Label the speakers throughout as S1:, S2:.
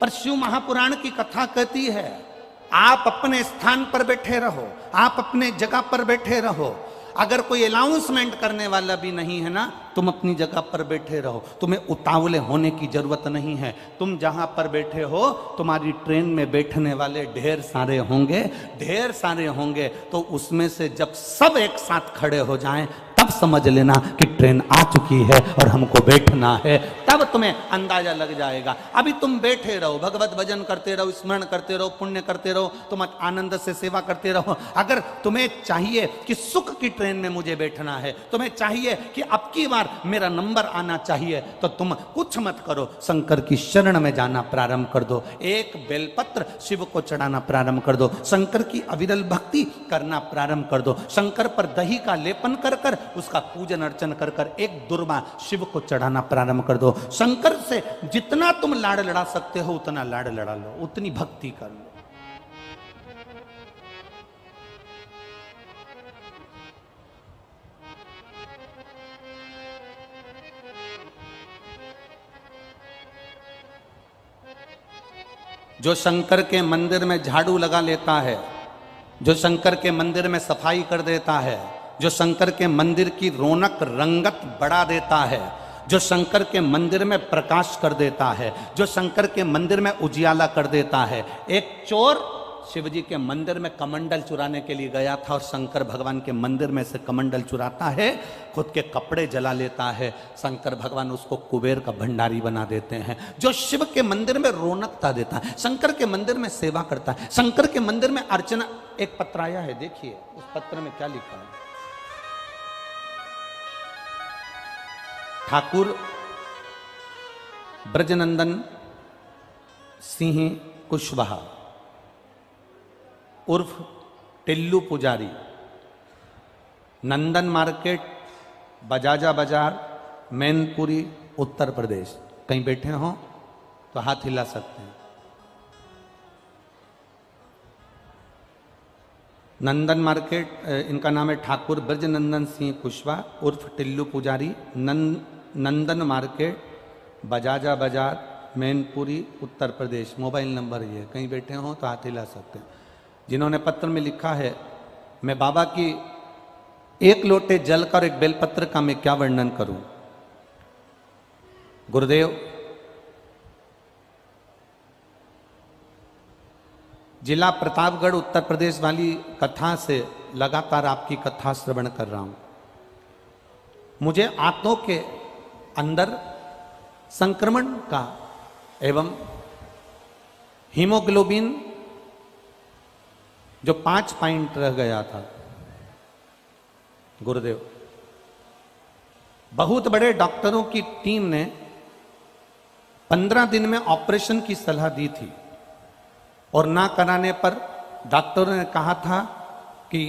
S1: पर शिव महापुराण की कथा कहती है आप अपने स्थान पर बैठे रहो, आप अपने जगह पर बैठे रहो। अगर कोई अनाउंसमेंट करने वाला भी नहीं है ना, तुम अपनी जगह पर बैठे रहो, तुम्हें उतावले होने की जरूरत नहीं है। तुम जहां पर बैठे हो तुम्हारी ट्रेन में बैठने वाले ढेर सारे होंगे, ढेर सारे होंगे। तो उसमें से जब सब एक साथ खड़े हो जाएं तब समझ लेना कि ट्रेन आ चुकी है और हमको बैठना है, तब तुम्हें अंदाजा लग जाएगा। अभी तुम बैठे रहो, भगवत भजन करते रहो, स्मरण करते रहो, पुण्य करते रहो, तुम आनंद से सेवा करते रहो। अगर तुम्हें चाहिए कि सुख की ट्रेन में मुझे बैठना है, तुम्हें चाहिए कि अब की बार मेरा नंबर आना चाहिए, तो तुम कुछ मत करो, शंकर की शरण में जाना प्रारंभ कर दो। एक बेलपत्र शिव को चढ़ाना प्रारंभ कर दो, शंकर की अविरल भक्ति करना प्रारंभ कर दो, शंकर पर दही का लेपन कर कर उसका पूजन अर्चन कर कर एक दुर्वा शिव को चढ़ाना प्रारंभ कर दो। शंकर से जितना तुम लाड़ लड़ा सकते हो उतना लाड़ लड़ा लो, उतनी भक्ति कर लो। जो शंकर के मंदिर में झाड़ू लगा लेता है, जो शंकर के मंदिर में सफाई कर देता है, जो शंकर के मंदिर की रौनक रंगत बढ़ा देता है, जो शंकर के मंदिर में प्रकाश कर देता है, जो शंकर के मंदिर में उजियाला कर देता है। एक चोर शिवजी के मंदिर में कमंडल चुराने के लिए गया था और शंकर भगवान के मंदिर में से कमंडल चुराता है, खुद के कपड़े जला लेता है, शंकर भगवान उसको कुबेर का भंडारी बना देते हैं। जो शिव के मंदिर में रौनकता देता है, शंकर के मंदिर में सेवा करता है, शंकर के मंदिर में अर्चना। एक पत्र आया है, देखिए उस पत्र में क्या लिखा है। ठाकुर ब्रजनंदन सिंह कुशवाहा उर्फ टिल्लू पुजारी, नंदन मार्केट, बजाजा बाजार, मैनपुरी, उत्तर प्रदेश। कहीं बैठे हो तो हाथ हिला सकते हैं। नंदन मार्केट, इनका नाम है ठाकुर ब्रजनंदन सिंह कुशवाहा उर्फ टिल्लू पुजारी, नंदन मार्केट, बजाजा बाजार, मैनपुरी, उत्तर प्रदेश। मोबाइल नंबर ये, कहीं बैठे हो तो हाथ हिला सकते हैं। जिन्होंने पत्र में लिखा है, मैं बाबा की एक लोटे जल का और एक बेलपत्र का मैं क्या वर्णन करूं। गुरुदेव, जिला प्रतापगढ़ उत्तर प्रदेश वाली कथा से लगातार आपकी कथा श्रवण कर रहा हूं। मुझे आंतों के अंदर संक्रमण का एवं हीमोग्लोबिन जो 5 पॉइंट रह गया था, गुरुदेव, बहुत बड़े डॉक्टरों की टीम ने 15 दिन में ऑपरेशन की सलाह दी थी और ना कराने पर डॉक्टरों ने कहा था कि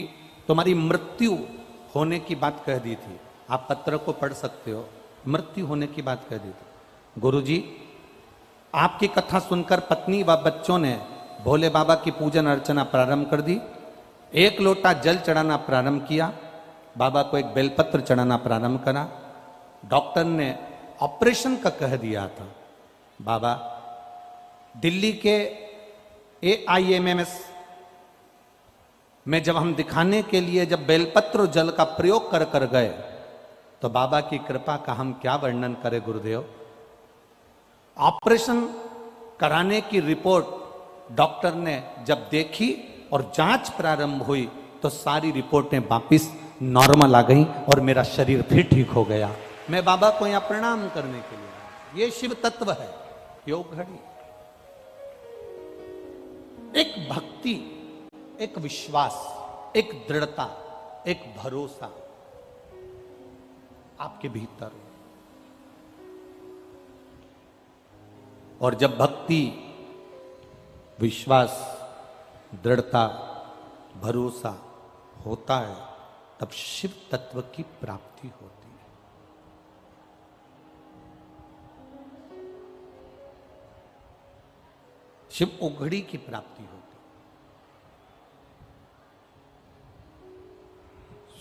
S1: तुम्हारी मृत्यु होने की बात कह दी थी। आप पत्र को पढ़ सकते हो, मृत्यु होने की बात कह दी थी। गुरुजी, आपकी कथा सुनकर पत्नी व बच्चों ने भोले बाबा की पूजन अर्चना प्रारंभ कर दी। एक लोटा जल चढ़ाना प्रारंभ किया, बाबा को एक बेलपत्र चढ़ाना प्रारंभ करा। डॉक्टर ने ऑपरेशन का कह दिया था। बाबा दिल्ली के AIMS में जब हम दिखाने के लिए जब बेलपत्र जल का प्रयोग कर कर गए तो बाबा की कृपा का हम क्या वर्णन करें गुरुदेव। ऑपरेशन कराने की रिपोर्ट डॉक्टर ने जब देखी और जांच प्रारंभ हुई तो सारी रिपोर्टें वापिस नॉर्मल आ गई और मेरा शरीर फिर ठीक हो गया। मैं बाबा को यहां प्रणाम करने के लिए आया। ये शिव तत्व है, योग घड़ी। एक भक्ति, एक विश्वास, एक दृढ़ता, एक भरोसा आपके भीतर। और जब भक्ति, विश्वास, दृढ़ता, भरोसा होता है तब शिव तत्व की प्राप्ति होती है। शिव उघड़ी की प्राप्ति होती है।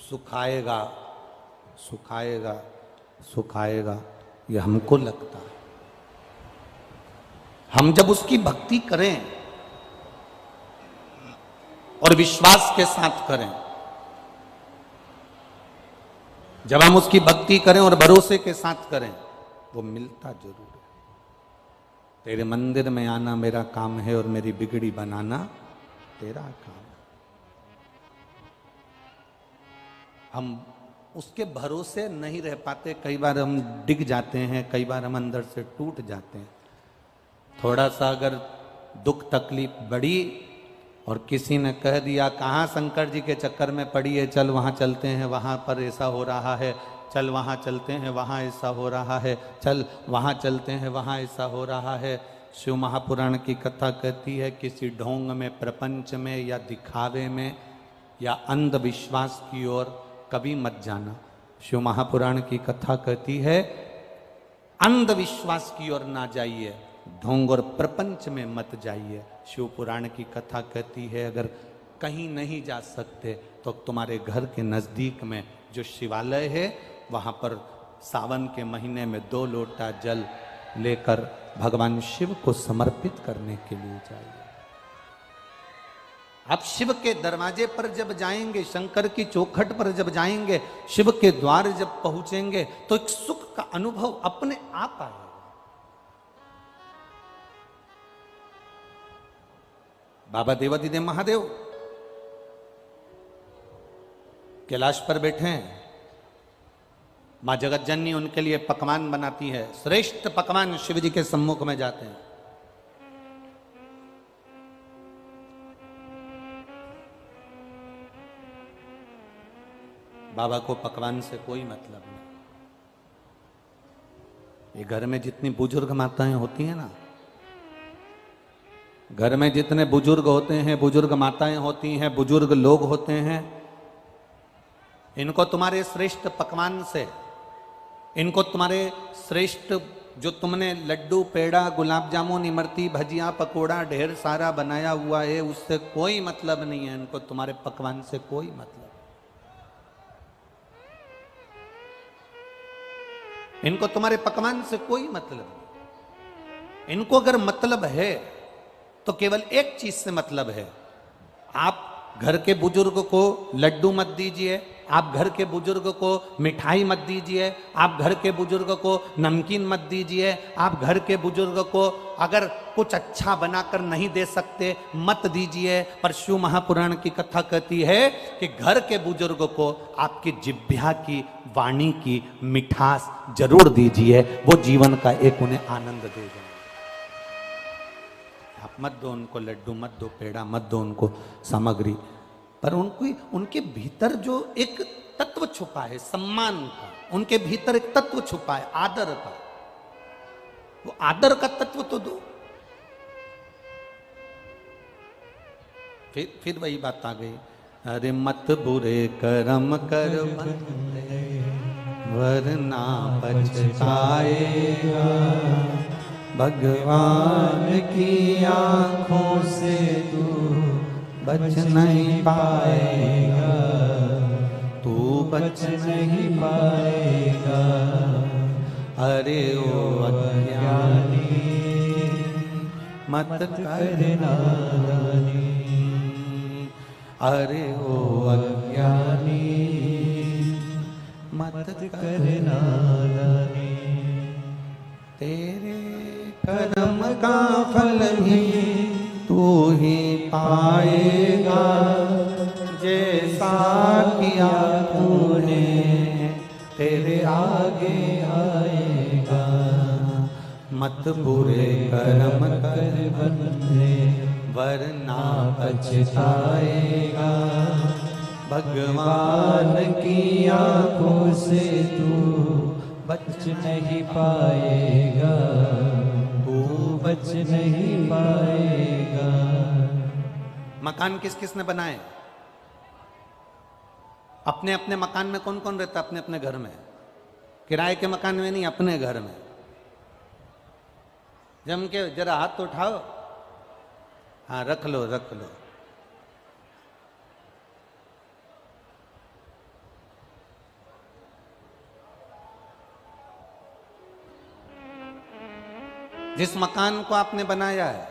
S1: सुखाएगा सुखाएगा सुखाएगा, ये हमको लगता है, हम जब उसकी भक्ति करें और विश्वास के साथ करें, जब हम उसकी भक्ति करें और भरोसे के साथ करें, वो मिलता जरूर है। तेरे मंदिर में आना मेरा काम है और मेरी बिगड़ी बनाना तेरा काम है। हम उसके भरोसे नहीं रह पाते, कई बार हम डिग जाते हैं, कई बार हम अंदर से टूट जाते हैं। थोड़ा सा अगर दुख तकलीफ बढ़ी और किसी ने कह दिया कहाँ शंकर जी के चक्कर में पड़ी है, चल वहाँ चलते हैं, वहाँ पर ऐसा हो रहा है, चल वहाँ चलते हैं, वहाँ ऐसा हो रहा है, चल वहाँ चलते हैं, वहाँ ऐसा हो रहा है। शिव महापुराण की कथा कहती है किसी ढोंग में, प्रपंच में या दिखावे में या अंधविश्वास की ओर कभी मत जाना। शिव महापुराण की कथा कहती है अंधविश्वास की ओर ना जाइए, ढोंग और प्रपंच में मत जाइए। शिव पुराण की कथा कहती है अगर कहीं नहीं जा सकते तो तुम्हारे घर के नजदीक में जो शिवालय है वहां पर सावन के महीने में 2 लोटा जल लेकर भगवान शिव को समर्पित करने के लिए जाइए। आप शिव के दरवाजे पर जब जाएंगे, शंकर की चौखट पर जब जाएंगे, शिव के द्वार जब पहुंचेंगे तो एक सुख का अनुभव अपने आप आएगा। बाबा देवादिदेव महादेव कैलाश पर बैठे हैं, मां जगत जननी उनके लिए पकवान बनाती है, श्रेष्ठ पकवान शिव जी के सम्मुख में जाते हैं। बाबा को पकवान से कोई मतलब नहीं। ये घर में जितनी बुजुर्ग माताएं होती हैं ना, घर में जितने बुजुर्ग होते हैं, बुजुर्ग माताएं होती हैं, बुजुर्ग लोग होते हैं, इनको तुम्हारे श्रेष्ठ पकवान से, इनको तुम्हारे श्रेष्ठ जो तुमने लड्डू, पेड़ा, गुलाब जामुन, इमरती, भजिया, पकोड़ा ढेर सारा बनाया हुआ है, उससे कोई मतलब नहीं है। इनको तुम्हारे पकवान से कोई मतलब, इनको तुम्हारे पकवान से कोई मतलब नहीं। इनको अगर मतलब है तो केवल एक चीज से मतलब है, आप घर के बुजुर्ग को लड्डू मत दीजिए, आप घर के बुजुर्ग को मिठाई मत दीजिए, आप घर के बुजुर्ग को नमकीन मत दीजिए, आप घर के बुजुर्ग को अगर कुछ अच्छा बनाकर नहीं दे सकते मत दीजिए। पर शिव महापुराण की कथा कहती है कि घर के बुजुर्ग को आपकी जिह्वा की, वाणी की मिठास जरूर दीजिए, वो जीवन का एक उन्हें आनंद देगा। आप मत दो उनको लड्डू, मत दो पेड़ा, मत दो उनको सामग्री, पर उनको उनके भीतर जो एक तत्व छुपा है सम्मान का, उनके भीतर एक तत्व छुपा है आदर का, वो आदर का तत्व तो दो। फिर वही बात आ गई, अरे मत बुरे कर्म कर वरना पछताएगा, भगवान की आंखों से तू बच नहीं पाएगा, तू बच नहीं पाएगा। अरे ओ अज्ञानी मत कर नादानी, अरे ओ अज्ञानी मत कर नादानी। तेरे कर्म का फल भी तू ही पाएगा, जैसा किया तूने तेरे आगे आएगा। मत बुरे कर्म कर बंदे वरना पछताएगा, भगवान की आंखों से तू बच नहीं पाएगा, तू बच नहीं पाएगा। मकान किस किस ने बनाए? अपने अपने मकान में कौन कौन रहता? अपने अपने घर में, किराए के मकान में नहीं, अपने घर में। जम के जरा हाथ तो उठाओ, हाँ रख लो रख लो। जिस मकान को आपने बनाया है,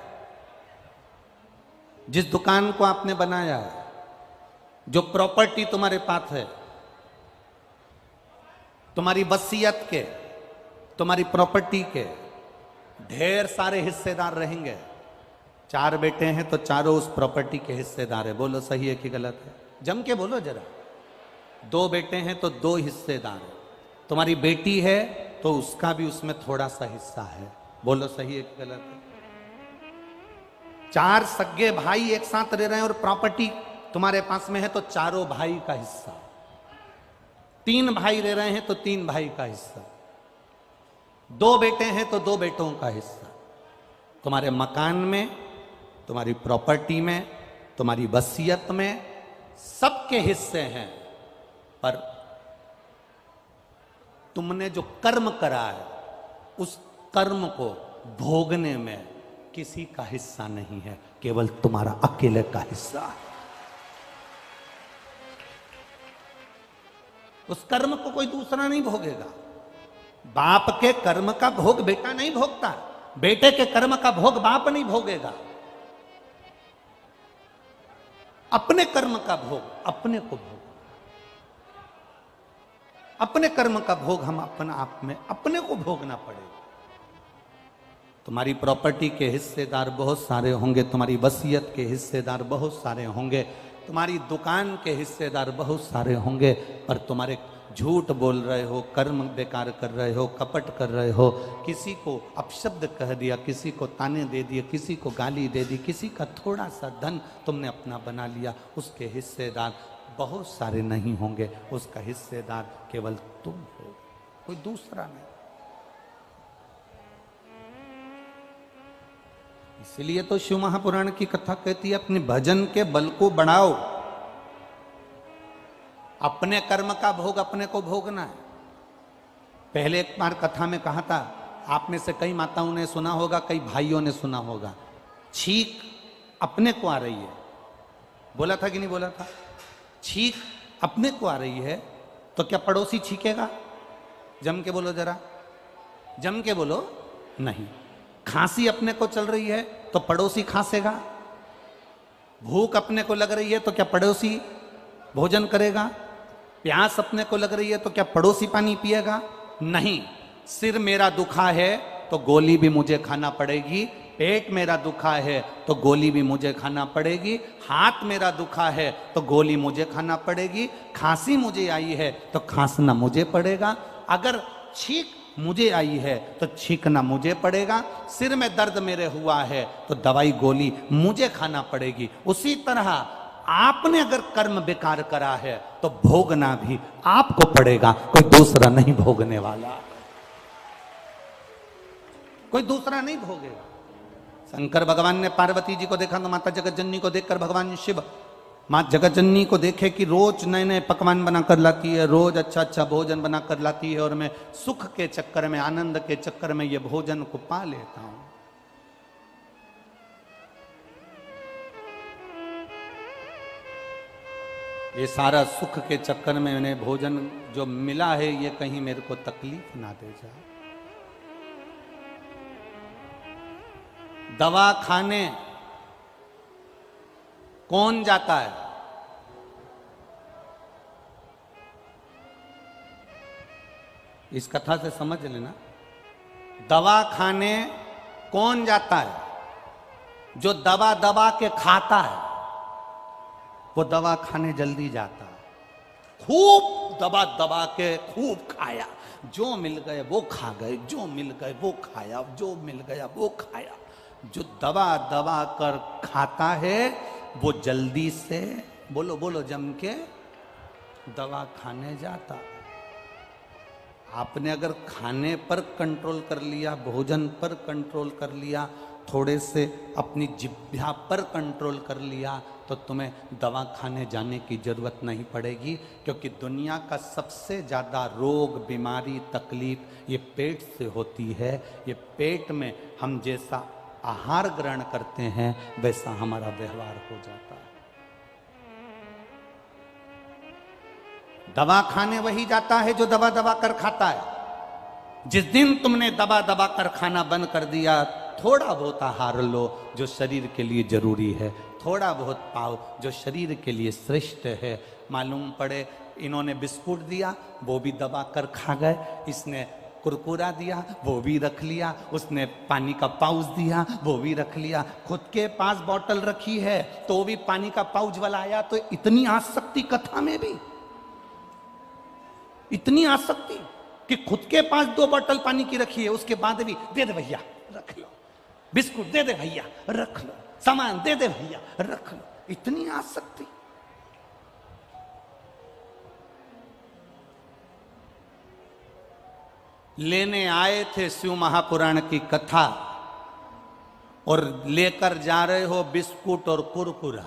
S1: जिस दुकान को आपने बनाया है, जो प्रॉपर्टी तुम्हारे पास है, तुम्हारी वसीयत के, तुम्हारी प्रॉपर्टी के ढेर सारे हिस्सेदार रहेंगे। 4 बेटे हैं तो चारों उस प्रॉपर्टी के हिस्सेदार है। बोलो सही है कि गलत है? जम के बोलो जरा। 2 बेटे हैं तो 2 हिस्सेदार है। तुम्हारी बेटी है तो उसका भी उसमें थोड़ा सा हिस्सा है। बोलो सही है कि गलत है? 4 सगे भाई एक साथ रह रहे हैं और प्रॉपर्टी तुम्हारे पास में है तो चारों भाई का हिस्सा। 3 भाई रह रहे हैं तो 3 भाई का हिस्सा। 2 बेटे हैं तो 2 बेटों का हिस्सा। तुम्हारे मकान में, तुम्हारी प्रॉपर्टी में, तुम्हारी वसीयत में सबके हिस्से हैं, पर तुमने जो कर्म करा है उस कर्म को भोगने में किसी का हिस्सा नहीं है, केवल तुम्हारा अकेले का हिस्सा है। उस कर्म को कोई दूसरा नहीं भोगेगा। बाप के कर्म का भोग बेटा नहीं भोगता, बेटे के कर्म का भोग बाप नहीं भोगेगा। अपने कर्म का भोग अपने को भोग, अपने कर्म का भोग हम अपना आप में अपने को भोगना पड़ेगा। तुम्हारी प्रॉपर्टी के हिस्सेदार बहुत सारे होंगे, तुम्हारी वसीयत के हिस्सेदार बहुत सारे होंगे, तुम्हारी दुकान के हिस्सेदार बहुत सारे होंगे, पर तुम्हारे झूठ बोल रहे हो, कर्म बेकार कर रहे हो, कपट कर रहे हो, किसी को अपशब्द कह दिया, किसी को ताने दे दिए, किसी को गाली दे दी, किसी का थोड़ा सा धन तुमने अपना बना लिया, उसके हिस्सेदार बहुत सारे नहीं होंगे। उसका हिस्सेदार केवल तुम हो, कोई दूसरा नहीं। इसलिए तो शिव महापुराण की कथा कहती है अपने भजन के बल को बढ़ाओ। अपने कर्म का भोग अपने को भोगना है। पहले एक बार कथा में कहा था, आप में से कई माताओं ने सुना होगा, कई भाइयों ने सुना होगा, छींक अपने को आ रही है। बोला था कि नहीं बोला था? छींक अपने को आ रही है तो क्या पड़ोसी छींकेगा? जम के बोलो जरा, जम के बोलो। नहीं। खांसी अपने को चल रही है तो पड़ोसी खांसेगा। भूख अपने को लग रही है तो क्या पड़ोसी भोजन करेगा? प्यास अपने को लग रही है तो क्या पड़ोसी पानी पिएगा? नहीं। सिर मेरा दुखा है तो गोली भी मुझे खाना पड़ेगी, पेट मेरा दुखा है तो गोली भी मुझे खाना पड़ेगी, हाथ मेरा दुखा है तो गोली मुझे खाना पड़ेगी, खांसी मुझे आई है तो खांसना मुझे पड़ेगा, अगर छींक मुझे आई है तो छींकना मुझे पड़ेगा, सिर में दर्द मेरे हुआ है तो दवाई गोली मुझे खाना पड़ेगी। उसी तरह आपने अगर कर्म बेकार करा है तो भोगना भी आपको पड़ेगा, कोई दूसरा नहीं भोगने वाला, कोई दूसरा नहीं भोगेगा। शंकर भगवान ने पार्वती जी को देखा तो माता जगतजननी को देखकर भगवान शिव माँ जगतजननी को देखे कि रोज नए नए पकवान बना कर लाती है, रोज अच्छा अच्छा भोजन बना कर लाती है, और मैं सुख के चक्कर में, आनंद के चक्कर में ये भोजन को पा लेता हूं। ये सारा सुख के चक्कर में मैंने भोजन जो मिला है ये कहीं मेरे को तकलीफ ना दे जाए। दवा खाने कौन जाता है? इस कथा से समझ लेना, दवा खाने कौन जाता है? जो दवा दबा के खाता है वो दवा खाने जल्दी जाता है। खूब दबा दबा के खूब खाया, जो मिल गए वो खा गए, जो मिल गए वो खाया, जो मिल गया वो खाया। जो दबा दबा कर खाता है वो जल्दी से, बोलो बोलो जम के, दवा खाने जाता। आपने अगर खाने पर कंट्रोल कर लिया, भोजन पर कंट्रोल कर लिया, थोड़े से अपनी जिह्वा पर कंट्रोल कर लिया, तो तुम्हें दवा खाने जाने की जरूरत नहीं पड़ेगी। क्योंकि दुनिया का सबसे ज़्यादा रोग, बीमारी, तकलीफ ये पेट से होती है। ये पेट में हम जैसा आहार ग्रहण करते हैं वैसा हमारा व्यवहार हो जाता है। दवा खाने वही जाता है जो दवा दबा कर खाता है। जिस दिन तुमने दबा दबा कर खाना बंद कर दिया, थोड़ा बहुत आहार लो जो शरीर के लिए जरूरी है, थोड़ा बहुत पाओ जो शरीर के लिए श्रेष्ठ है। मालूम पड़े इन्होंने बिस्कुट दिया वो भी दबा कर खा गए, इसने कुरकुरा दिया वो भी रख लिया, उसने पानी का पाउच दिया वो भी रख लिया, खुद के पास बोतल रखी है तो भी पानी का पाउच वाला आया। तो इतनी आसक्ति कथा में भी, इतनी आसक्ति कि खुद के पास 2 बोतल पानी की रखी है, उसके बाद भी दे दे भैया रख लो, बिस्कुट दे दे भैया रख लो, सामान दे दे भैया रख लो, इतनी आसक्ति। लेने आए थे शिव महापुराण की कथा और लेकर जा रहे हो बिस्कुट और कुरकुरा।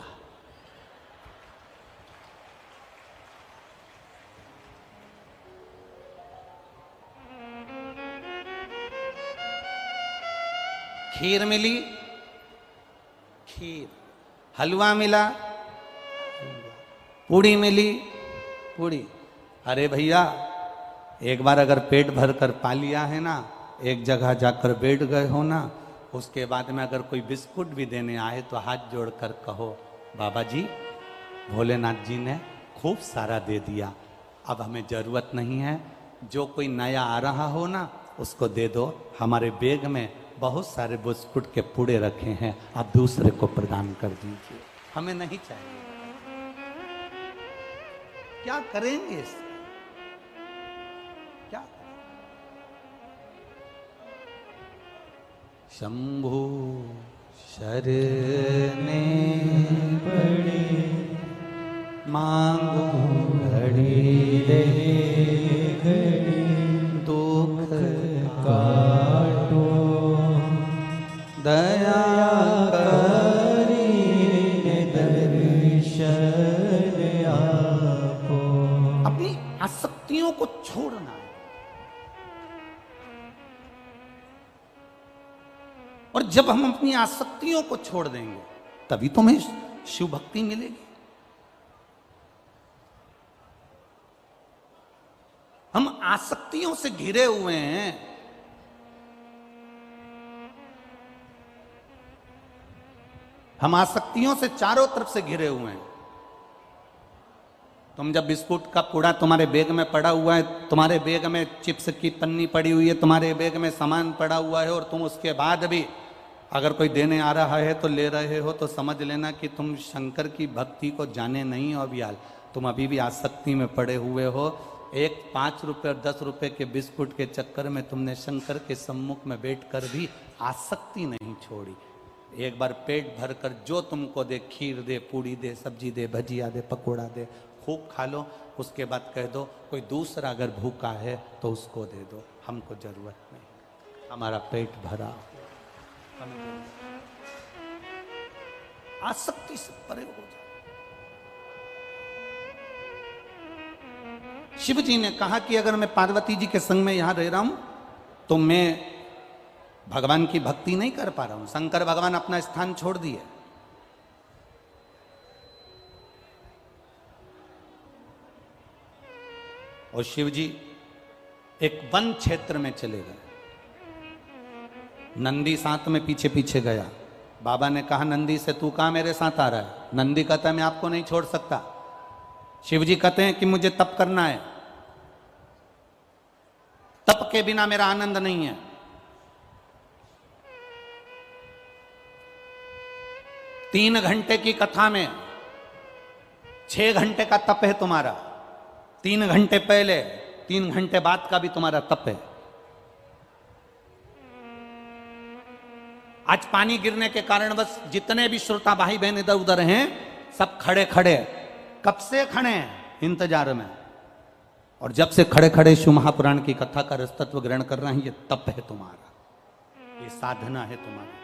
S1: खीर मिली खीर, हलवा मिला पूड़ी मिली पूड़ी। अरे भैया एक बार अगर पेट भर कर पा लिया है ना, एक जगह जाकर बैठ गए हो ना, उसके बाद में अगर कोई बिस्कुट भी देने आए तो हाथ जोड़कर कहो बाबा जी भोलेनाथ जी ने खूब सारा दे दिया, अब हमें जरूरत नहीं है। जो कोई नया आ रहा हो ना उसको दे दो, हमारे बैग में बहुत सारे बिस्कुट के पुड़े रखे हैं, आप दूसरे को प्रदान कर दीजिए, हमें नहीं चाहिए। क्या करेंगे इससे? क्या शंभु शरणे पड़े मांगो घड़ी रे घड़ी, दुख काटो दया करी दर्शन आपो। अपनी आसक्तियों को छोड़ना है, और जब हम अपनी आसक्तियों को छोड़ देंगे तभी तुम्हें शिव भक्ति मिलेगी। हम आसक्तियों से घिरे हुए हैं, हम आसक्तियों से चारों तरफ से घिरे हुए हैं। तुम जब बिस्कुट का पूड़ा तुम्हारे बैग में पड़ा हुआ है, तुम्हारे बैग में चिप्स की पन्नी पड़ी हुई है, तुम्हारे बैग में सामान पड़ा हुआ है, और तुम उसके बाद भी अगर कोई देने आ रहा है तो ले रहे हो, तो समझ लेना कि तुम शंकर की भक्ति को जाने नहीं हो अभियाल, तुम अभी भी आसक्ति में पड़े हुए हो। एक 5 रुपए और 10 रुपए के बिस्कुट के चक्कर में तुमने शंकर के सम्मुख में बैठकर भी आसक्ति नहीं छोड़ी। एक बार पेट भरकर जो तुमको दे, खीर दे, पूड़ी दे, सब्जी दे, भजिया दे, पकोड़ा दे, खूब खा लो। उसके बाद कह दो कोई दूसरा अगर भूखा है तो उसको दे दो, हमको जरूरत नहीं, हमारा पेट भरा। आसक्ति से परे हो जाए। शिव जी ने कहा कि अगर मैं पार्वती जी के संग में यहां रह रहा हूं तो मैं भगवान की भक्ति नहीं कर पा रहा हूं। शंकर भगवान अपना स्थान छोड़ दिए। और शिव जी एक वन क्षेत्र में चले गए। नंदी साथ में पीछे पीछे गया। बाबा ने कहा नंदी से तू कहां मेरे साथ आ रहा है? नंदी कहता है मैं आपको नहीं छोड़ सकता। शिव जी कहते हैं कि मुझे तप करना है, तप के बिना मेरा आनंद नहीं है। तीन घंटे की कथा में 6 घंटे का तप है तुम्हारा। 3 घंटे पहले, 3 घंटे बाद का भी तुम्हारा तप है। आज पानी गिरने के कारण बस जितने भी श्रोता भाई बहन इधर उधर हैं सब खड़े खड़े, कब से खड़े हैं इंतजार में। और जब से खड़े खड़े शिव महापुराण की कथा का रसतत्व ग्रहण कर रहे हैं, ये तप है तुम्हारा, ये साधना है तुम्हारी।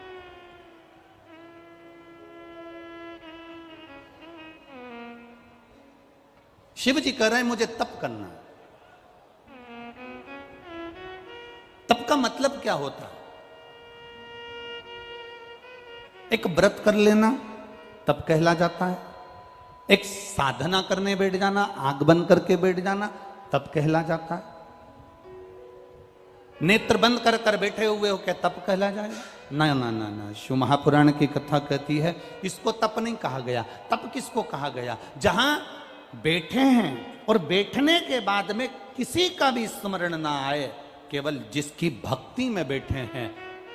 S1: शिव जी कह रहे हैं मुझे तप करना है। तप का मतलब क्या होता है? एक व्रत कर लेना तप कहला जाता है। एक साधना करने बैठ जाना, आंख बंद करके बैठ जाना, तप कहला जाता है। नेत्र बंद कर कर बैठे हुए हो, क्या तप कहला जाएगा? ना ना ना ना, शिव महापुराण की कथा कहती है इसको तप नहीं कहा गया। तप किसको कहा गया? जहां बैठे हैं और बैठने के बाद में किसी का भी स्मरण ना आए, केवल जिसकी भक्ति में बैठे हैं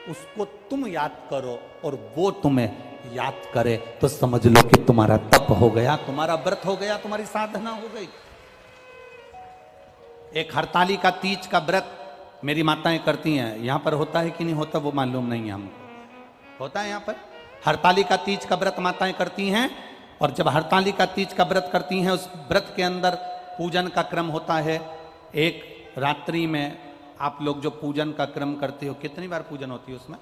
S1: उसको तुम याद करो और वो तुम्हें याद करे, तो समझ लो कि तुम्हारा तप हो गया, तुम्हारा व्रत हो गया, तुम्हारी साधना हो गई। एक हरताली का तीज का व्रत मेरी माताएं करती हैं, यहां पर होता है कि नहीं होता वो मालूम नहीं है हमको। होता है यहां पर हरताली का तीज का व्रत माताएं करती हैं, और जब हरताली का तीज का व्रत करती हैं उस व्रत के अंदर पूजन का क्रम होता है। एक रात्रि में आप लोग जो पूजन का क्रम करते हो, कितनी बार पूजन होती है उसमें?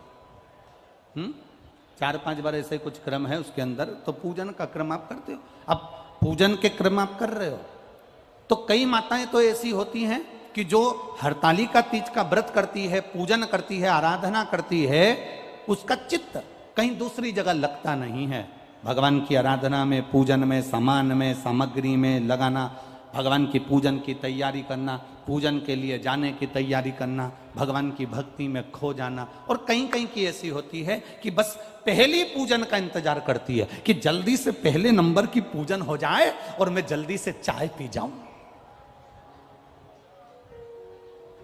S1: 4-5 बार ऐसे कुछ क्रम है उसके अंदर, तो पूजन का क्रम आप करते हो। अब पूजन के क्रम आप कर रहे हो, तो कई माताएं तो ऐसी होती हैं कि जो हरताली का तीज का व्रत करती है, पूजन करती है, आराधना करती है, उसका चित्त कहीं दूसरी जगह लगता नहीं है। भगवान की आराधना में, पूजन में, सामान में, सामग्री में लगाना, भगवान की पूजन की तैयारी करना, पूजन के लिए जाने की तैयारी करना, भगवान की भक्ति में खो जाना। और कहीं कहीं की ऐसी होती है कि बस पहली पूजन का इंतजार करती है कि जल्दी से पहले नंबर की पूजन हो जाए और मैं जल्दी से चाय पी जाऊं।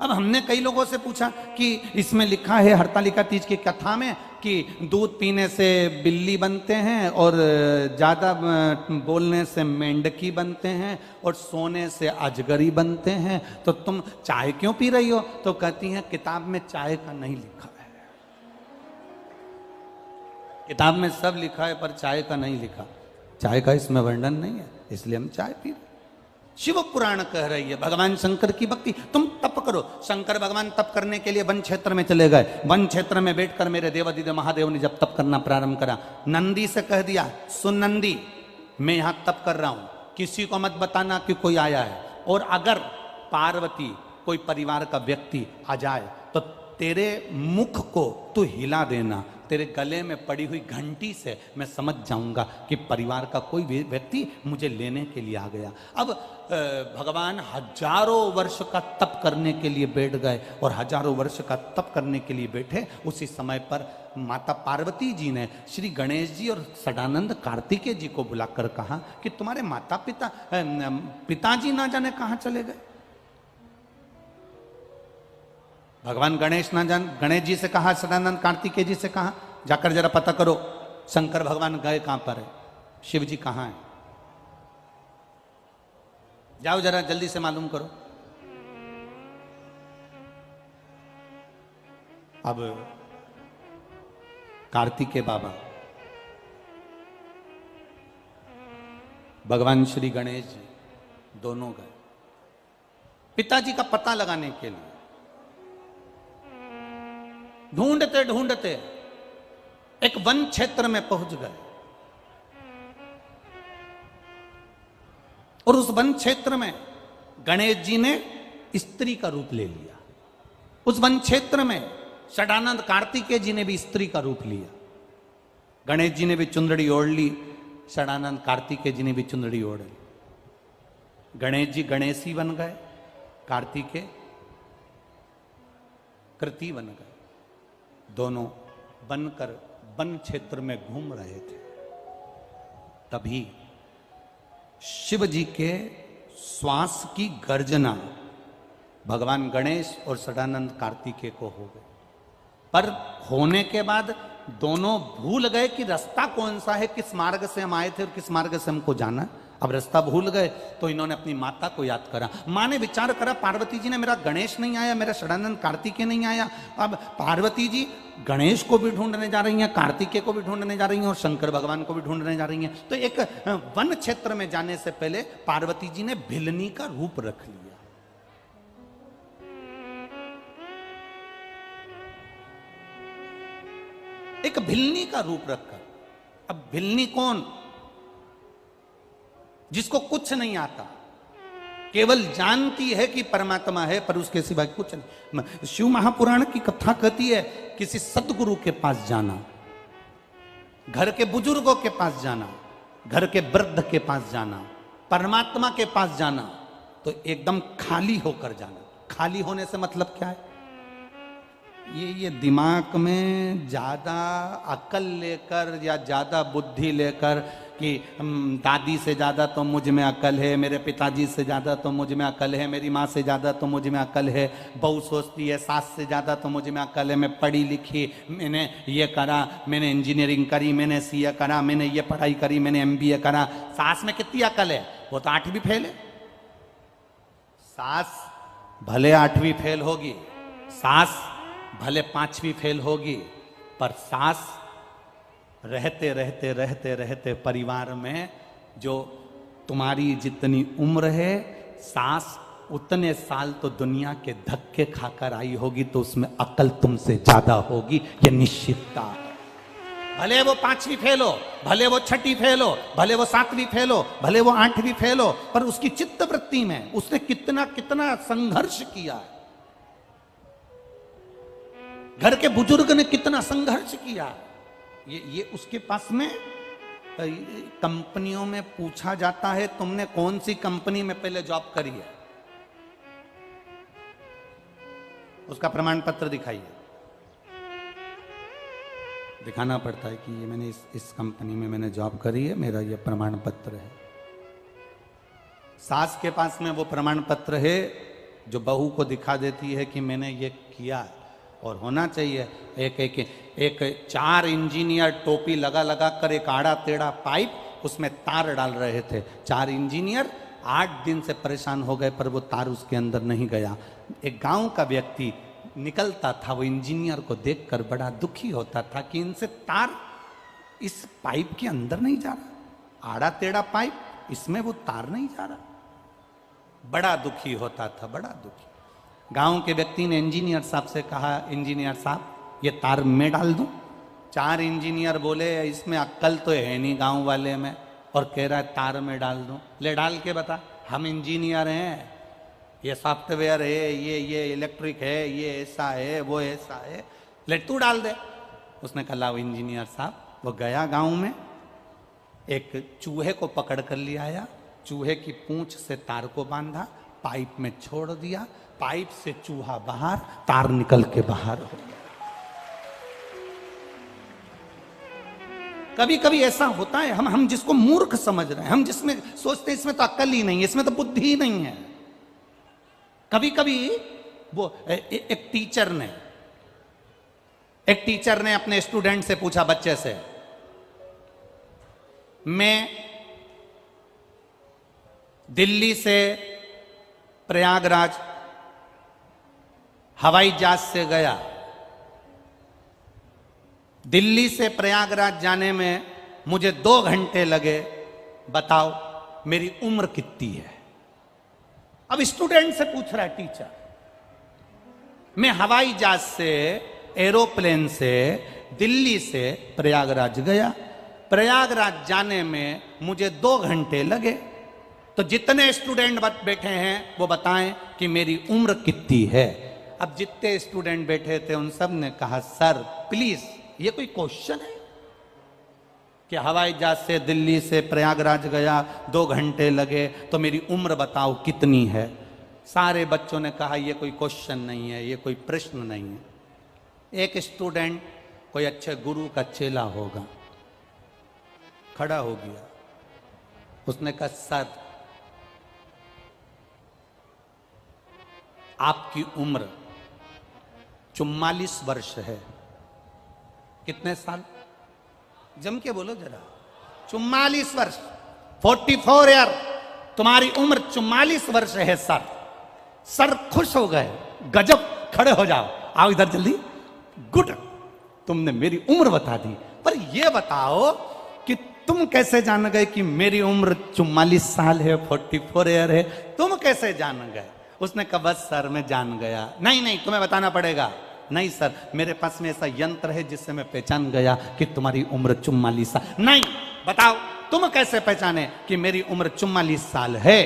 S1: अब हमने कई लोगों से पूछा कि इसमें लिखा है हरतालिका तीज की कथा में कि दूध पीने से बिल्ली बनते हैं, और ज़्यादा बोलने से मेंढकी बनते हैं, और सोने से अजगरी बनते हैं, तो तुम चाय क्यों पी रही हो? तो कहती हैं किताब में चाय का नहीं लिखा है, किताब में सब लिखा है पर चाय का नहीं लिखा, चाय का इसमें वर्णन नहीं है, इसलिए हम चाय पी रहे। शिव पुराण कह रही है भगवान शंकर की भक्ति। तुम तप करो। शंकर भगवान तप करने के लिए वन क्षेत्र में चले गए। वन क्षेत्र में बैठकर मेरे देवादिदेव महादेव ने जब तप करना प्रारंभ करा, नंदी से कह दिया, सुन नंदी, मैं यहां तप कर रहा हूं, किसी को मत बताना कि कोई आया है, और अगर पार्वती कोई परिवार का व्यक्ति आ जाए तो तेरे मुख को तू हिला देना, तेरे गले में पड़ी हुई घंटी से मैं समझ जाऊंगा कि परिवार का कोई व्यक्ति मुझे लेने के लिए आ गया। अब भगवान हजारों वर्ष का तप करने के लिए बैठ गए, और हजारों वर्ष का तप करने के लिए बैठे, उसी समय पर माता पार्वती जी ने श्री गणेश जी और सदानंद कार्तिकेय जी को बुलाकर कहा कि तुम्हारे माता पिताजी ना जाने कहाँ चले गए। भगवान गणेश जी से कहा, सदानंद कार्तिकेय जी से कहा, जाकर जरा पता करो शंकर भगवान गए कहां पर है, शिव जी कहां है, जाओ जरा जल्दी से मालूम करो। अब कार्तिकेय बाबा भगवान श्री गणेश जी दोनों गए पिताजी का पता लगाने के लिए। ढूंढते ढूंढते एक वन क्षेत्र में पहुंच गए, और उस वन क्षेत्र में गणेश जी ने स्त्री का रूप ले लिया। उस वन क्षेत्र में सदानंद कार्तिकेय जी ने भी स्त्री का रूप लिया। गणेश जी ने भी चुंदड़ी ओढ़ ली, सदानंद कार्तिकेय जी ने भी चुंदड़ी ओढ़ ली। गणेश जी गणेशी बन गए, कार्तिकेय कृति बन गए। दोनों बनकर वन क्षेत्र में घूम रहे थे, तभी शिव जी के श्वास की गर्जना भगवान गणेश और सदानंद कार्तिकेय को हो गई। पर होने के बाद दोनों भूल गए कि रास्ता कौन सा है, किस मार्ग से हम आए थे और किस मार्ग से हमको जाना है। अब रास्ता भूल गए तो इन्होंने अपनी माता को याद करा। माँ ने विचार करा, पार्वती जी ने मेरा गणेश नहीं आया, मेरा सदानंद कार्तिकेय नहीं आया, अब पार्वती जी गणेश को भी ढूंढने जा रही हैं, कार्तिकेय को भी ढूंढने जा रही हैं, और शंकर भगवान को भी ढूंढने जा रही हैं। तो एक वन क्षेत्र में जाने से पहले पार्वती जी ने भिलनी का रूप रख लिया। एक भिलनी का रूप रखकर। अब भिलनी कौन? जिसको कुछ नहीं आता, केवल जानती है कि परमात्मा है, पर उसके सिवाय कुछ नहीं। शिव महापुराण की कथा कहती है किसी सदगुरु के पास जाना, घर के बुजुर्गों के पास जाना, घर के वृद्ध के पास जाना, परमात्मा के पास जाना, तो एकदम खाली होकर जाना। खाली होने से मतलब क्या है? ये दिमाग में ज़्यादा अकल लेकर या ज़्यादा बुद्धि लेकर कि दादी से ज़्यादा तो मुझ में अकल है, मेरे पिताजी से ज़्यादा तो मुझ में अकल है, मेरी माँ से ज़्यादा तो मुझ में अकल है, बहू सोचती है सास से ज़्यादा तो मुझ में अकल है, मैं पढ़ी लिखी, मैंने ये करा, मैंने इंजीनियरिंग करी, मैंने सीए करा, मैंने ये पढ़ाई करी, मैंने एमबीए करा। सास में कितनी अकल है? वो तो 8वीं फेल है। सास भले 8वीं फेल होगी, सास भले 5वीं फेल होगी, पर सास रहते रहते रहते रहते परिवार में जो तुम्हारी जितनी उम्र है, सास उतने साल तो दुनिया के धक्के खाकर आई होगी, तो उसमें अकल तुमसे ज्यादा होगी, यह निश्चितता है। भले वो 5वीं फेल हो, भले वो 6वीं फेल हो, भले वो 7वीं फेल हो, भले वो 8वीं फेल हो, पर उसकी चित्त वृत्ति में उसने कितना कितना संघर्ष किया है। घर के बुजुर्ग ने कितना संघर्ष किया। ये उसके पास में कंपनियों में पूछा जाता है, तुमने कौन सी कंपनी में पहले जॉब करी है, उसका प्रमाण पत्र दिखाइए। दिखाना पड़ता है कि ये मैंने इस कंपनी में मैंने जॉब करी है, मेरा ये प्रमाण पत्र है। सास के पास में वो प्रमाण पत्र है जो बहू को दिखा देती है कि मैंने ये किया। और होना चाहिए एक 4 इंजीनियर टोपी लगा लगा कर एक आड़ा टेढ़ा पाइप, उसमें तार डाल रहे थे। 4 इंजीनियर 8 दिन से परेशान हो गए, पर वो तार उसके अंदर नहीं गया। एक गांव का व्यक्ति निकलता था, वो इंजीनियर को देखकर बड़ा दुखी होता था कि इनसे तार इस पाइप के अंदर नहीं जा रहा, आड़ा टेढ़ा पाइप, इसमें वो तार नहीं जा रहा। बड़ा दुखी होता था, बड़ा दुखी। गांव के व्यक्ति ने इंजीनियर साहब से कहा, इंजीनियर साहब ये तार में डाल दूं? 4 इंजीनियर बोले इसमें अक्ल तो है नहीं गांव वाले में, और कह रहा है तार में डाल दूं। ले डाल के बता, हम इंजीनियर हैं, ये सॉफ्टवेयर है, ये इलेक्ट्रिक है, ये ऐसा है, वो ऐसा है, ले तू डाल दे। उसने कहा लाओ इंजीनियर साहब। वो गया गांव में, एक चूहे को पकड़ कर ले आया, चूहे की पूंछ से तार को बांधा, पाइप में छोड़ दिया, पाइप से चूहा बाहर, तार निकल के बाहर हो गया। कभी कभी ऐसा होता है, हम जिसको मूर्ख समझ रहे हैं, हम जिसमें सोचते हैं इसमें तो अक्ल ही नहीं है, इसमें तो बुद्धि ही नहीं है। कभी कभी वो एक टीचर ने अपने स्टूडेंट से पूछा, बच्चे से, मैं दिल्ली से प्रयागराज हवाई जहाज से गया, दिल्ली से प्रयागराज जाने में मुझे 2 घंटे लगे, बताओ मेरी उम्र कितनी है? अब स्टूडेंट से पूछ रहा है टीचर, मैं हवाई जहाज से, एरोप्लेन से दिल्ली से प्रयागराज गया, प्रयागराज जाने में मुझे 2 घंटे लगे, तो जितने स्टूडेंट बैठे हैं वो बताएं कि मेरी उम्र कितनी है। अब जितने स्टूडेंट बैठे थे उन सब ने कहा, सर प्लीज ये कोई क्वेश्चन है कि हवाई जहाज से दिल्ली से प्रयागराज गया, 2 घंटे लगे, तो मेरी उम्र बताओ कितनी है? सारे बच्चों ने कहा ये कोई क्वेश्चन नहीं है, ये कोई प्रश्न नहीं है। एक स्टूडेंट कोई अच्छे गुरु का चेला होगा, खड़ा हो गया, उसने कहा सर आपकी उम्र 44 वर्ष है। कितने साल? जम के बोलो जरा। 44 वर्ष, 44 ईयर, तुम्हारी उम्र 44 वर्ष है सर। सर खुश हो गए, गजब, खड़े हो जाओ, आओ इधर जल्दी, गुड, तुमने मेरी उम्र बता दी, पर यह बताओ कि तुम कैसे जान गए कि मेरी उम्र 44 साल है, 44 ईयर है? तुम कैसे जान गए? उसने कहा बस सर मैं जान गया। नहीं तुम्हें बताना पड़ेगा। नहीं सर, मेरे पास में ऐसा यंत्र है जिससे मैं पहचान गया कि तुम्हारी उम्र 44 साल। नहीं, बताओ तुम कैसे पहचाने कि मेरी उम्र 44 साल है?